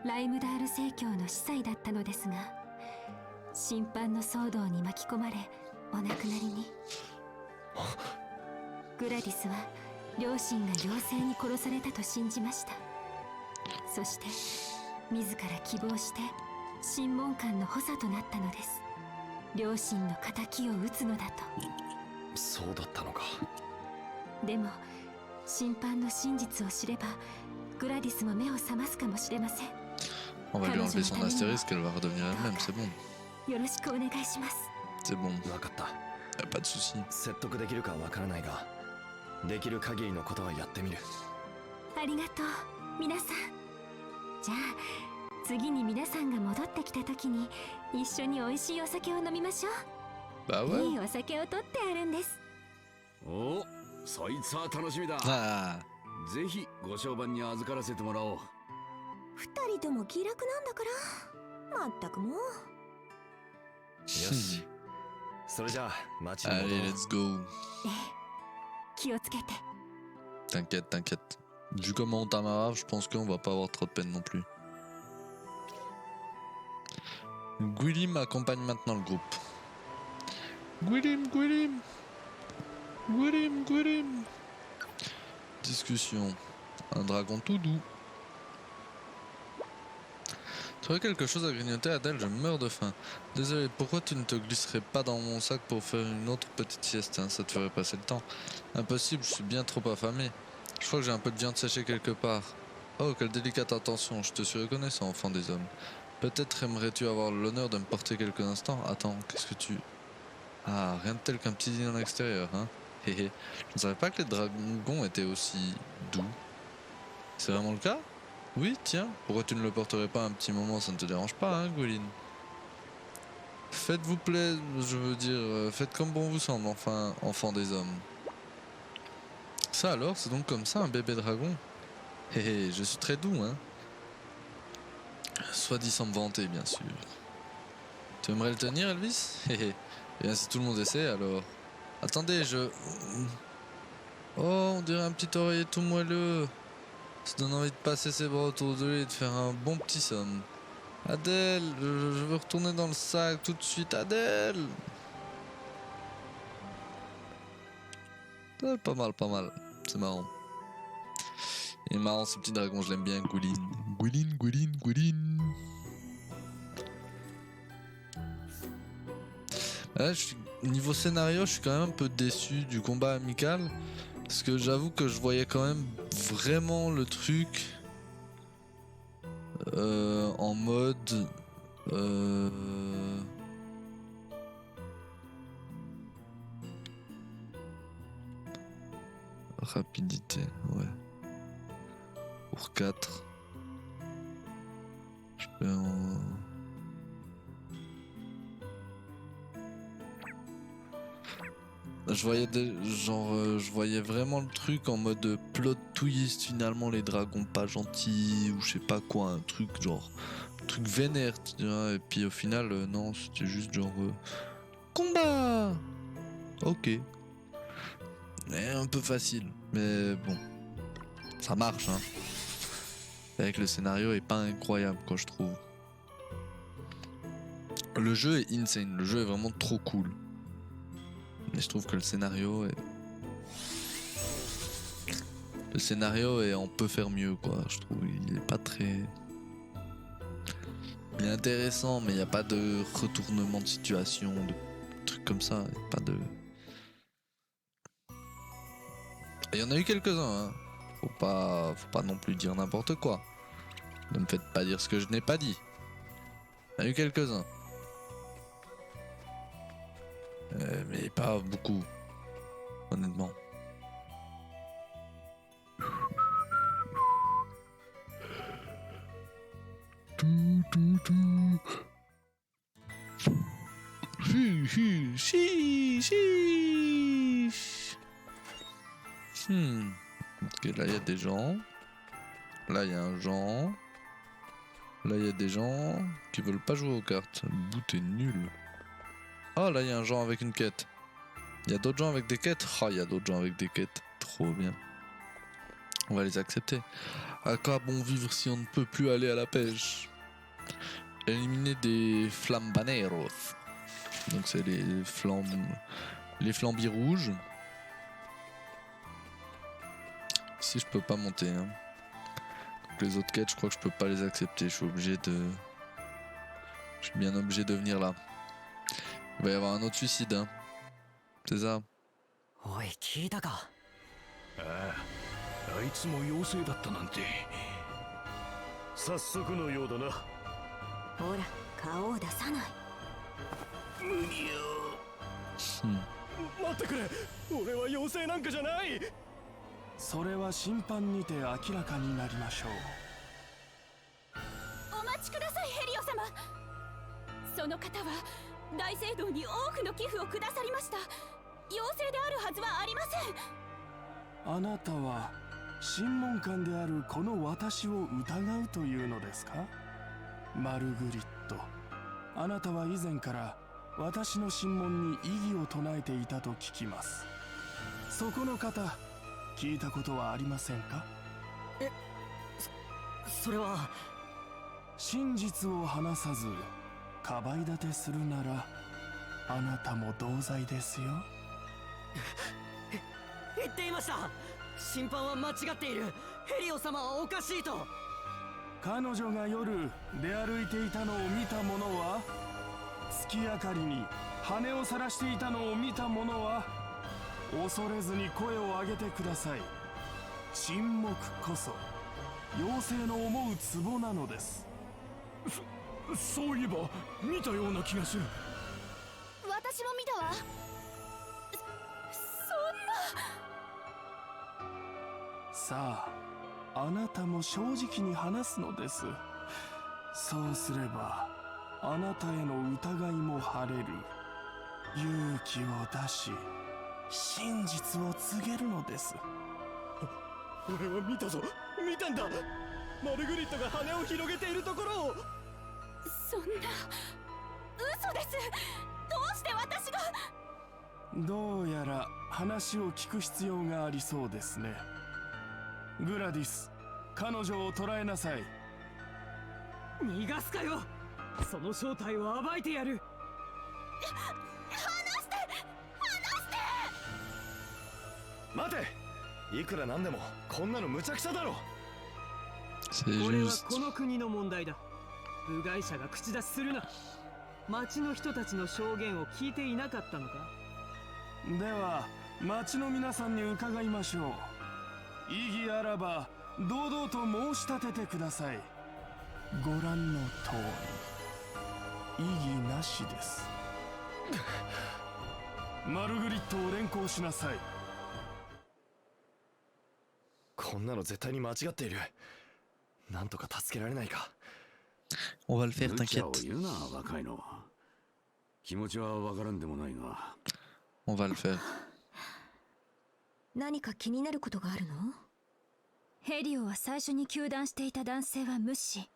S3: ライムダール正教の司祭だったのですが、審判の騒動に巻き込まれお亡くなりに。グラディスは両親が妖精に殺されたと信じました。そして自ら希望して審問官の補佐となったのです。両親の仇を討つのだと。
S2: そうだったのか。
S3: でも審判の真実を知ればグラディスも目を覚ますかもしれません。
S1: On va lui enlever son astérisque, elle va redevenir elle-même, c'est bon.
S3: よろしくお願いします。
S1: C'est bon,
S2: 分かった。
S1: y a pas de souci.
S2: 説得できるかわからないが、できる限りのことはやってみる。
S3: ありがとう皆さん。じゃあ次に皆さんが戻ってきた時に一緒に美味しいお酒を飲みましょう。
S1: Bah
S3: い
S1: ouais.
S3: いお酒を取ってあるんです。
S8: お、そいつは楽しみだ。
S1: Ah,
S8: ぜひご商売に預からせてもらおう。
S3: 二人とも気楽なんだから。まったくもう。
S2: よし。それじゃあ町に戻ろ
S1: allez,
S2: う。
S1: let's go.
S3: ええ、気をつけて。
S1: T'inquiète, t'inquiète. Vu comment on t'amarre, je pense qu'on va pas avoir trop de peine non plus. Gwilym accompagne maintenant le groupe. Gwilym, Gwilym. Gwilym, Gwilym. Discussion. Un dragon tout doux. Trouver quelque chose à grignoter, Adèle, je meurs de faim. Désolé, pourquoi tu ne te glisserais pas dans mon sac pour faire une autre petite sieste, hein? Ça te ferait passer le temps. Impossible, je suis bien trop affamé. Je crois que j'ai un peu de viande séchée quelque part. Oh, quelle délicate attention, je te suis reconnaissant, enfant des hommes. Peut-être aimerais-tu avoir l'honneur de me porter quelques instants? Attends, qu'est-ce que tu... Ah, rien de tel qu'un petit dîner en extérieur, hein? Héhé. Je ne savais pas que les dragons étaient aussi doux. C'est vraiment le cas? Oui, tiens, pourquoi tu ne le porterais pas un petit moment, ça ne te dérange pas, hein, Gwilyn? Faites-vous plaisir, je veux dire, faites comme bon vous semble, enfin, enfant des hommes. Ça alors, c'est donc comme ça un bébé dragon? Hé hé, je suis très doux, hein? Soit dit sans me vanter, bien sûr. Tu aimerais le tenir, Elvis? Hé hé. Eh bien, si tout le monde essaie, alors... Attendez, je... Oh, on dirait un petit oreiller tout moelleux. Ça donne envie de passer ses bras autour de lui et de faire un bon petit somme. Adèle, je veux retourner dans le sac tout de suite, Adèle! Pas mal, pas mal. C'est marrant. Il est marrant ce petit dragon, je l'aime bien, Gwilyn. Gwilyn, Gwilyn, Gwilyn. Là, niveau scénario, je suis quand même un peu déçu du combat amical. Parce que j'avoue que je voyais quand même vraiment le truc en mode... rapidité, ouais. Pour 4. Je peux en... Je voyais je voyais vraiment le truc en mode plot twist, finalement les dragons pas gentils ou je sais pas quoi, un truc genre truc vénère, tu vois, et puis au final non, c'était juste genre combat. OK. Et un peu facile, mais bon. Ça marche, hein. Avec le scénario est pas incroyable, quoi, je trouve. Le jeu est insane, le jeu est vraiment trop cool. Mais je trouve que le scénario est... on peut faire mieux, quoi. Je trouve il est pas très... Il est intéressant, mais il n'y a pas de retournement de situation, de trucs comme ça. Il y a pas de... Il y en a eu quelques-uns, hein. Faut pas non plus dire n'importe quoi. Ne me faites pas dire ce que je n'ai pas dit. Il y en a eu quelques-uns. Mais pas beaucoup, honnêtement. Ok, là il y a des gens. Là il y a un Jean. Là il y a des gens qui veulent pas jouer aux cartes. Le bout est nul. Ah là il y a un Jean avec une quête. Il y a d'autres gens avec des quêtes. Ah il y a d'autres gens avec des quêtes. Trop bien. On va les accepter. À quoi bon vivre si on ne peut plus aller à la pêche? Éliminer des flambaneros. Donc c'est les flambies rouges. Ici je peux pas monter. Hein. Donc les autres quêtes je crois que je peux pas les accepter. Je suis bien obligé de venir là. Il va y avoir un autre suicide. Hein. C'est ça.
S2: おい聞いたか。
S4: あいつも妖精だったなんて。早速のようだな。
S3: ほら顔を出さない。
S2: 待ってくれ、俺は妖精なんかじゃない。
S7: それは審判にて明らかになりましょう。
S6: お待ちくださいヘリオ様。その方は大聖堂に多くの寄付をくださりました。妖精であるはずはありません。
S7: あなたは審問官であるこの私を疑うというのですか？マルグリット、あなたは以前から私の審問に異議を唱えていたと聞きます。そこの方、聞いたことはありませんか？
S2: それは
S7: 真実を話さずかばい立てするならあなたも同罪ですよ。
S2: 言っていました。審判は間違っている。ヘリオ様はおかしいと。
S7: 彼女が夜出歩いていたのを見た者は、月明かりに羽をさらしていたのを見た者は、恐れずに声を上げてください。沈黙こそ妖精の思うツボなのです。
S4: そういえば見たような気がする。
S6: 私も見たわ。
S7: さあ、あなたも正直に話すのです。そうすればあなたへの疑いも晴れる。勇気を出し真実を告げるのです。
S2: 俺は見たぞ、見たんだ。マルグリットが羽を広げているところを。
S6: そんな嘘です。どうして私が。
S7: どうやら話を聞く必要がありそうですね。グラディス、彼女を捕らえなさい。
S5: 逃がすかよ。その正体を暴いてやる。
S2: 待て、いくらなんでもこんなの無茶苦茶だろ。
S5: これはこの国の問題だ。部外者が口出しするな。町の人たちの証言を聞いていなかったのか？
S7: では町の皆さんに伺いましょう。異議あらば堂々と申し立ててください。ご覧の通り異議なしです。マルグリットを連行しなさい。
S2: こんなの絶対に間違っている。なんとか助けられないか。
S1: On va le faire,
S8: 無茶を
S1: t'inquiète.
S8: 言うな、若いの。気持ちはわからんでもないが。
S1: On va le faire.
S3: 何か気になることがあるの？ヘリオは最初に糾弾していた男性は無視。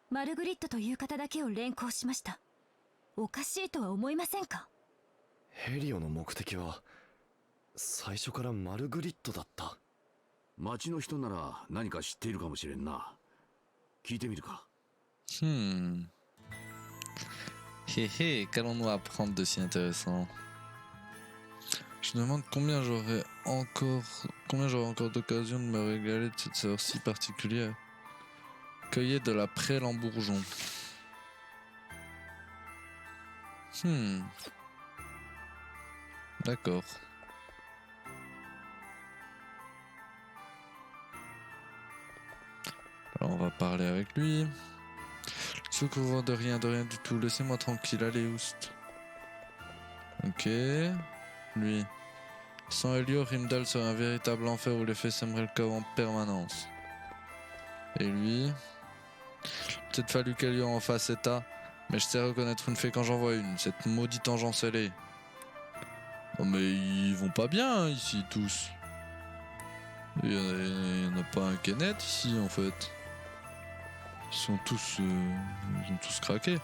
S3: マルグリットという方だけを連行しました。おかしいとは思いませんか？
S2: ヘリオの目的は最初からマルグリットだった。
S8: 町の人なら何か知っているかもしれんな。聞いてみるか。
S1: Hé hé, qu'allons-nous apprendre de si intéressant? Je me demande combien j'aurai encore d'occasion de me régaler de cette saveur si particulière. Cueillir de la prêle en bourgeon. D'accord. Alors on va parler avec lui. Je couvre de rien du tout. Laissez-moi tranquille. Allez, oust. Ok. Lui. Sans Helio, Rimdal serait un véritable enfer où l'effet sèmerait le chaos en permanence. Et lui. Peut-être fallu qu'elle lui en fasse état, mais je sais reconnaître une fée quand j'en vois une, cette maudite engeance ailée. Oh mais ils vont pas bien hein, ici tous. Il y en a pas un qui est net ici en fait. Ils ont tous craqué.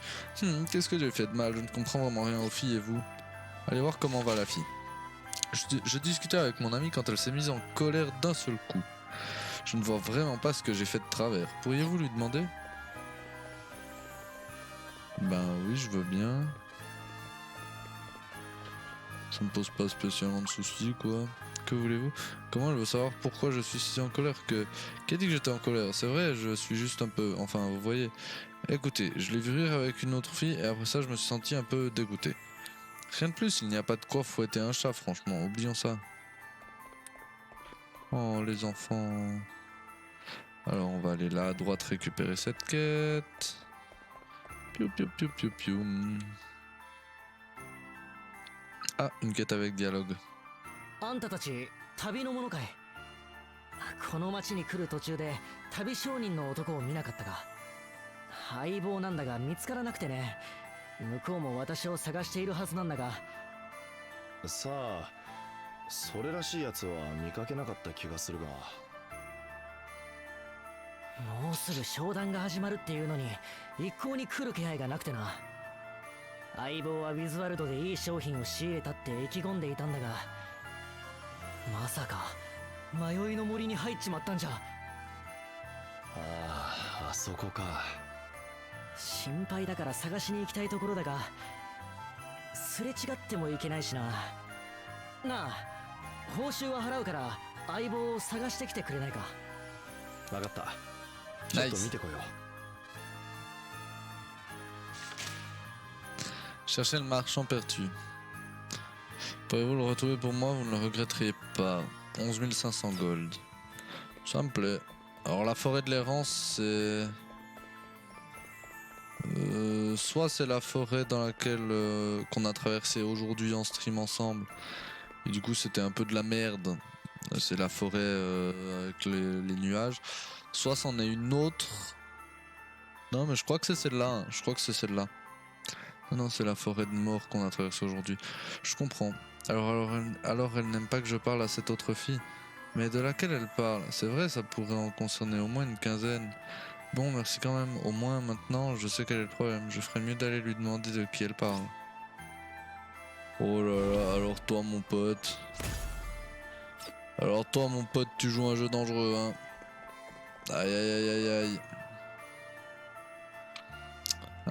S1: Qu'est-ce que j'ai fait de mal? Je ne comprends vraiment rien aux filles et vous. Allez voir comment va la fille. Je discutais avec mon amie quand elle s'est mise en colère d'un seul coup. Je ne vois vraiment pas ce que j'ai fait de travers. Pourriez-vous lui demander? Ben oui, je veux bien. Ça me pose pas spécialement de soucis, quoi. Que voulez-vous? Comment elle veut savoir pourquoi je suis si en colère que... Qui a dit que j'étais en colère? C'est vrai, je suis juste un peu... Enfin, vous voyez... Écoutez, je l'ai vu rire avec une autre fille et après ça, je me suis senti un peu dégoûté. Rien de plus, il n'y a pas de quoi fouetter un chat, franchement. Oublions ça. Oh, les enfants... Alors, on va aller là, à droite, récupérer cette quête. Piou, piou, piou, piou, piou. Ah, une quête avec dialogue.
S9: あんたたち旅の者かい。この町に来る途中で旅商人の男を見なかったか。相棒なんだが見つからなくてね。向こうも私を探しているはずなんだが。
S2: さあ、それらしいやつは見かけなかった気がするが。
S9: もうすぐ商談が始まるっていうのに一向に来る気配がなくてな。相棒はウィズワルドでいい商品を仕入れたって意気込んでいたんだが、まさか迷いの森に入っちまったんじゃ。
S2: ああ、あそこか。
S9: 心配だから探しに行きたいところだが、すれ違ってもいけないしな。なあ、報酬は払うから相棒を探してきてくれないか。
S2: 分かった。ちょっと見てこよう。
S1: Cherchez le marchand perdu. Pourriez-vous le retrouver pour moi? Vous ne le regretteriez pas. 11 500 gold. Ça me plaît. Alors la forêt de l'errance, c'est... soit c'est la forêt dans laquelle qu'on a traversé aujourd'hui en stream ensemble. Et du coup c'était un peu de la merde. C'est la forêt avec les nuages. Soit c'en est une autre. Non mais je crois que c'est celle-là. Hein. Je crois que c'est celle-là. Non, c'est la forêt de mort qu'on a traversée aujourd'hui. Je comprends. Alors elle n'aime pas que je parle à cette autre fille. Mais de laquelle elle parle? C'est vrai, ça pourrait en concerner au moins une quinzaine. Bon, merci quand même. Au moins maintenant, je sais quel est le problème. Je ferais mieux d'aller lui demander de qui elle parle. Oh là là, alors toi mon pote. Alors toi mon pote, tu joues un jeu dangereux, hein. Aïe aïe aïe aïe aïe.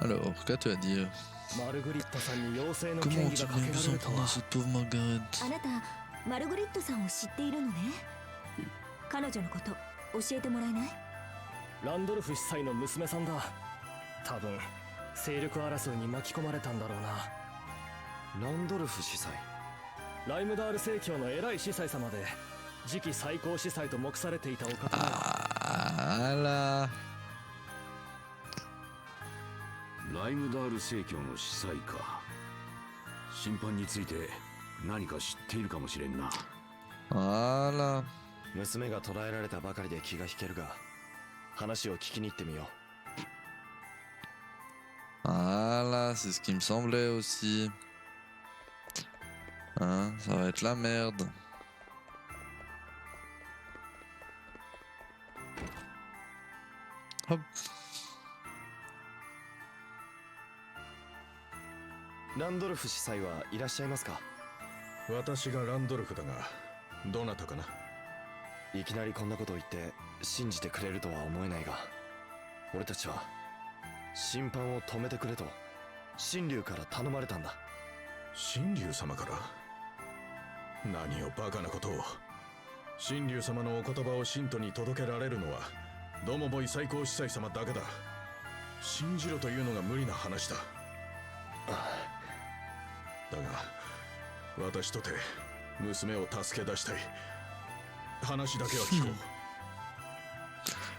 S1: Alors, qu'as-tu à dire? Comment tu viens vous entendre cette pauvre Margaret?
S3: あなたマルグリットさんを知っているのね。彼女のこと教えてもらえない？
S10: ランドルフ司祭の娘さんだ。多分勢力争いに巻き込まれたんだろうな。
S2: ランドルフ司祭、
S10: ライムダール正教の偉い司祭様で次期最高司祭と目されていたお方だ。
S1: あら。
S8: ライムダール正教の司祭か。審判について何か知っているかもしれんな。
S1: あら。
S2: 娘が捕らえられたばかりで気が引けるが、話を聞きに行ってみよう。
S1: Voilà, c'est ce qui me semblait aussi. Hein, ça va être la merde. Hop.
S2: ランドルフ司祭はいらっしゃいますか？
S4: 私がランドルフだが、どなたかな？
S2: いきなりこんなことを言って信じてくれるとは思えないが、俺たちは審判を止めてくれと神竜から頼まれたんだ。
S4: 神竜様から？何をバカなことを。神竜様のお言葉を信徒に届けられるのはドモボイ最高司祭様だけだ。信じろというのが無理な話だ。だが私とて娘を助け出したい。話だけは聞こう。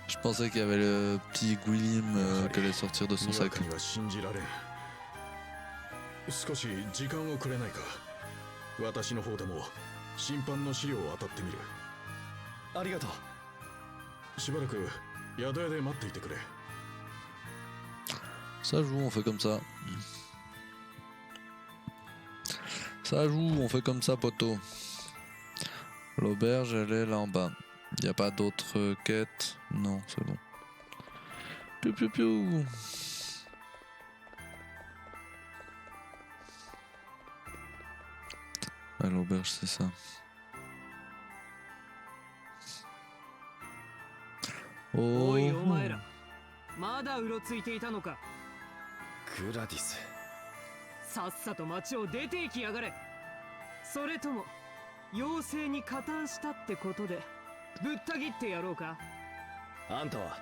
S1: Je pensais qu'il y avait le petit Gwilym qui allait sortir de son sac.
S4: には信じられん。少し時間をくれないか。私の方でも審判の資料を当たってみる。
S2: ありがとう。
S4: しばらく宿屋で待っていてくれ。
S1: Ça joue, on fait comme ça. Ça joue, on fait comme ça, poteau. L'auberge, elle est là en bas. Il n'y a pas d'autres quêtes? Non, c'est bon. Piou piou piou. Ah, l'auberge, c'est ça. Oh.
S5: おいお前ら、まだうろついていたのか。
S2: グラディス。
S5: さっさと町を出て行きやがれ。それとも妖精に加担したってことでぶった切ってやろうか。
S2: あんたは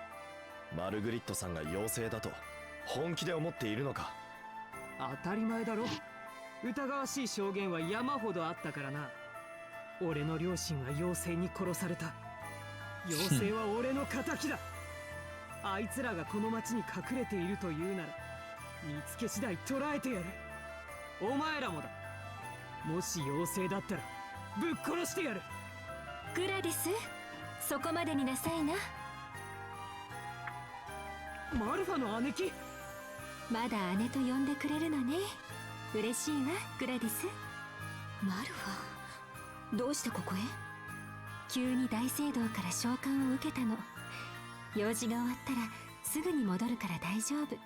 S2: マルグリットさんが妖精だと本気で思っているのか。
S5: 当たり前だろ。疑わしい証言は山ほどあったからな。俺の両親は妖精に殺された。妖精は俺の仇だ。あいつらがこの町に隠れているというなら見つけ次第捕らえてやる。お前らもだ。もし妖精だったらぶっ殺してやる。
S3: グラディス、そこまでになさいな。
S5: マルファの姉貴。
S3: まだ姉と呼んでくれるのね。嬉しいわ、グラディス。マルファ、どうしてここへ？急に大聖堂から召喚を受けたの。用事が終わったらすぐに戻るから大丈夫。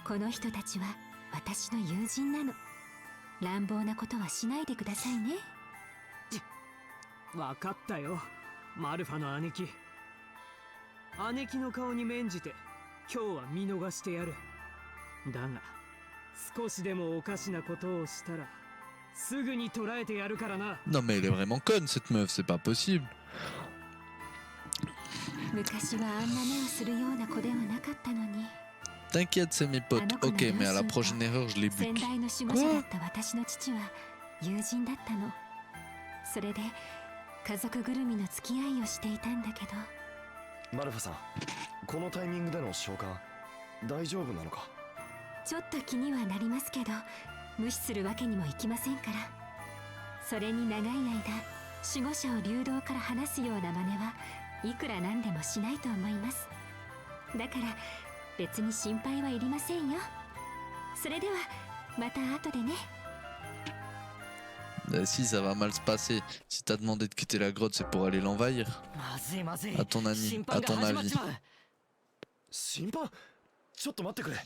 S3: この人たちは私の友人なの。乱暴なことはしないでくださいね。
S5: わかったよ、マルファの姉貴。姉貴の顔に免じて今日は見逃してやる。だが少しでもおかしなことをしたらすぐに捕らえてやるからな。
S1: Non mais elle est vraiment conne cette meuf, c'est pas possible.
S3: 昔はあんな目をするような子ではなかったのに。
S1: T'inquiète, c'est mes potes. Ok, mais à la prochaine erreur, je les
S3: 先
S1: bute.
S3: 代の守護者だった私の父は友人だったの。それで家族ぐるみの付き合いをしていたんだけど。
S2: マルファさん、このタイミングでの召喚大丈夫なのか。
S3: ちょっと気にはなりますけど、無視するわけにもいきませんから。それに長い間守護者を流動から離すような真似はいくらなんでもしないと思います。だから別に心配はいりませんよ。それではまた後でね。
S1: Si, ça va mal se passer. Si t'as demandé de quitter la grotte, c'est pour aller l'envahir.
S9: まずいまずい。
S1: À ton avis,
S9: 審
S1: à
S9: 判が
S1: ton
S9: 始まっ
S1: avis.
S9: ちまう。
S2: 審判？ちょっと待ってくれ。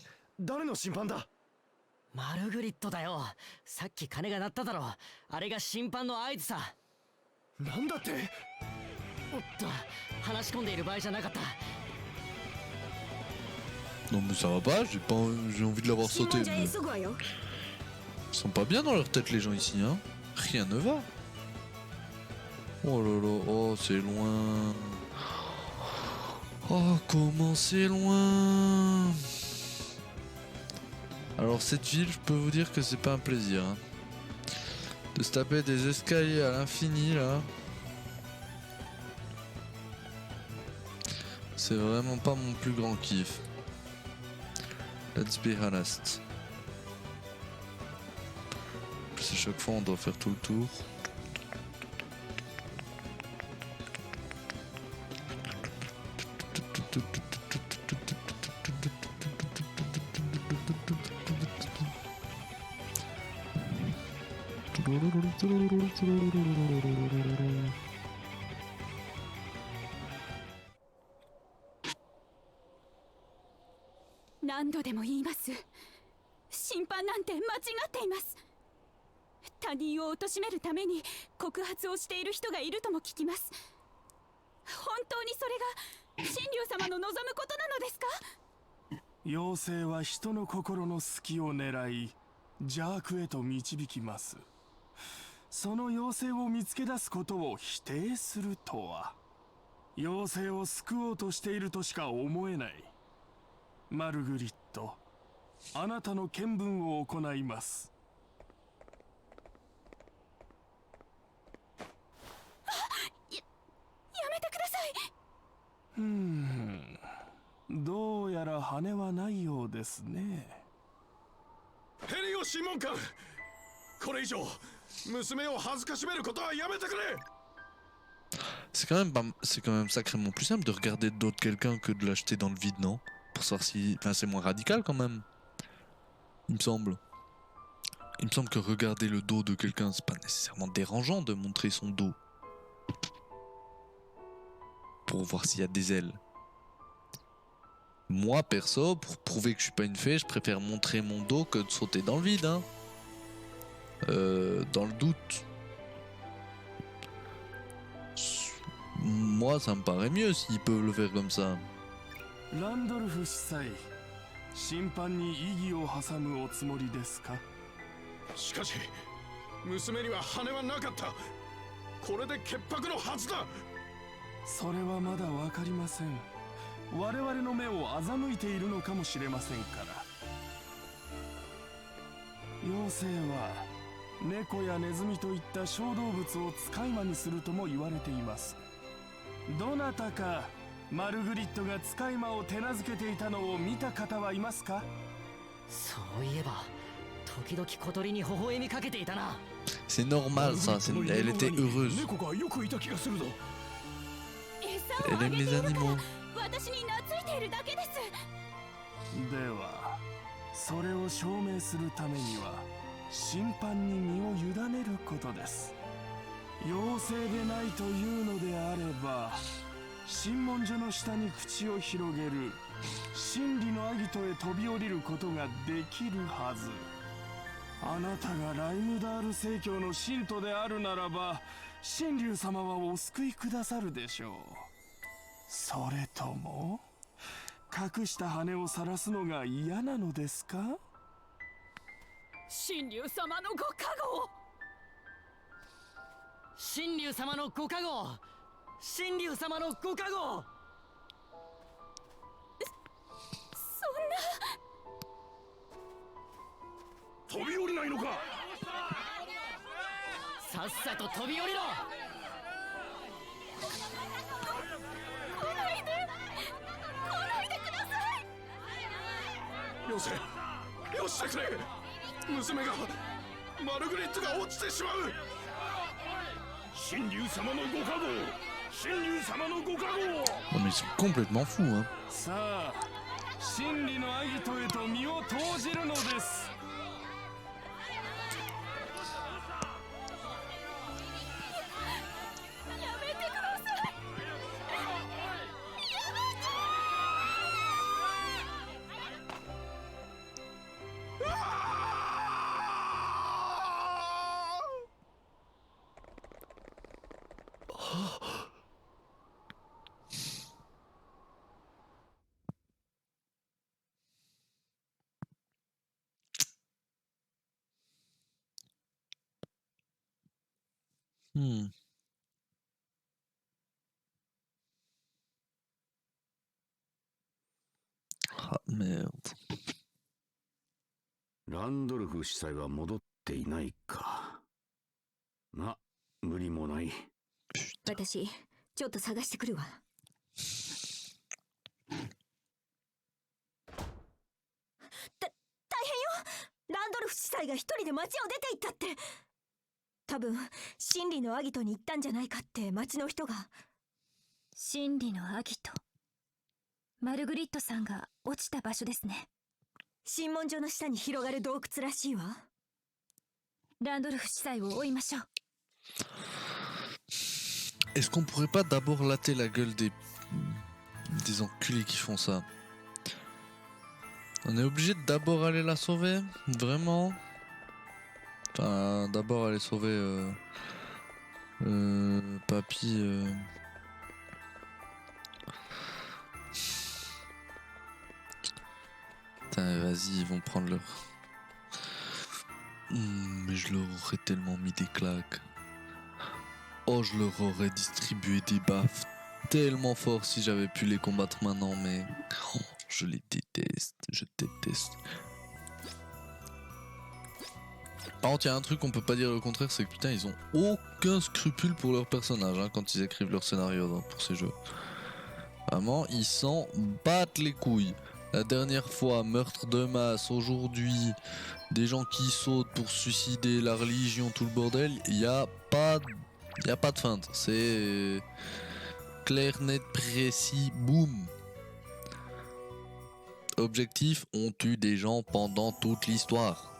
S2: 誰の審判だ。
S9: マルグリットだよ。さっき鐘が鳴っただろ。あれが審判の合図さ。
S2: なんだって。
S9: おっと、話し込んでいる場合じゃなかった。
S1: Non mais ça va pas, j'ai envie de l'avoir sauté. Mais... Ils sont pas bien dans leur tête les gens ici, hein. Rien ne va. Oh là là, oh c'est loin. Oh comment c'est loin. Alors cette ville, je peux vous dire que c'est pas un plaisir. Hein. De se taper des escaliers à l'infini là. C'est vraiment pas mon plus grand kiff. Let's be honest. En plus à chaque fois on doit faire tout le tour.
S6: 「何度でも言います。審判なんて間違っています。他人を貶めるために告発をしている人がいるとも聞きます。本当にそれが神竜様の望むことなのですか？
S7: 妖精は人の心の隙を狙い邪悪へと導きます。その妖精を見つけ出すことを否定するとは、妖精を救おうとしているとしか思えない。マルグリット、あなたの見聞を行います。
S6: やめてください。
S7: どうやら羽はないようですね。
S4: ヘリオ審問官、これ以上娘を恥ずかしめることはやめてくれ。
S1: C'est quand même sacrément plus simple de regarder de dos de quelqu'un que de l'acheter dans le vide, non? Pour savoir si... Enfin, c'est moins radical quand même. Il me semble. Il me semble que regarder le dos de quelqu'un, c'est pas nécessairement dérangeant de montrer son dos. Pour voir s'il y a des ailes. Moi, perso, pour prouver que je suis pas une fée, je préfère montrer mon dos que de sauter dans le vide, hein. Dans le doute. Moi, ça me paraît mieux s'ils peuvent le faire comme ça.
S7: ランドルフ司祭、審判に異議を挟むおつもりですか？
S4: しかし娘には羽はなかった。これで潔白のはずだ。
S7: それはまだわかりません。我々の目を欺いているのかもしれませんから。妖精は猫やネズミといった小動物を使い魔にするとも言われています。どなたかマルグリットが使い魔を手なずけていたのを見た方はいますか？
S9: そういえば時々小鳥に微笑みかけていたな。
S1: C'est normal ça, elle était heureuse.
S4: 猫がよくいた気がするぞ。
S6: 餌を
S1: Elle
S6: あ
S1: aime
S6: げ
S1: les
S6: ているから
S1: animaux.
S6: 私に懐いているだけです。
S7: ではそれを証明するためには審判に身を委ねることです。妖精でないというのであれば審問所の下に口を広げる真理のアギトへ飛び降りることができるはず。あなたがライムダール正教の信徒であるならば神竜様はお救いくださるでしょう。それとも隠した羽を晒すのが嫌なのですか？
S6: 神竜様のご加護を。
S9: 神竜様のご加護、神竜様のご加護。
S6: そんな。
S4: 飛び降りないのか。
S9: さっさと飛び降りろ。
S6: 来ないでください。
S4: 妖精、よしてくれ。娘がマルグリットが落ちてしまう。神竜様のご加護、神竜様のご加護。
S1: Non mais ils sont complètement fous, hein.
S7: さあ真理のアギトへと身を投じるのです。
S6: やめてください。
S1: Ah merde.
S8: ランドルフ司祭は戻っていないか。ま、無理もない。
S3: 私ちょっと探してくるわ。大変よ。ランドルフ司祭が一人で町を出て行ったって。多分真理のアギトに行ったんじゃないかって町の人が。
S6: 真理のアギト、マルグリットさんが落ちた場所ですね。
S3: 審問所の下に広がる洞窟らしいわ。
S6: ランドルフ司祭を追いましょう。
S1: Est-ce qu'on pourrait pas d'abord latter la gueule des enculés qui font ça? On est obligé de d'abord aller la sauver? Vraiment? Enfin, d'abord aller sauver Papy. Putain, vas-y, ils vont prendre leur... mais je leur aurais tellement mis des claques. Oh, je leur aurais distribué des baffes tellement fort si j'avais pu les combattre maintenant, mais... Oh, je les déteste, je déteste. Par contre, il y a un truc qu'on peut pas dire le contraire, c'est que putain, ils ont aucun scrupule pour leur personnage hein, quand ils écrivent leur scénario pour ces jeux. Vraiment, ils s'en battent les couilles. La dernière fois, meurtre de masse, aujourd'hui, des gens qui sautent pour se suicider, la religion, tout le bordel, il n'y a pas de feinte. C'est clair, net, précis, boum. Objectif, on tue des gens pendant toute l'histoire.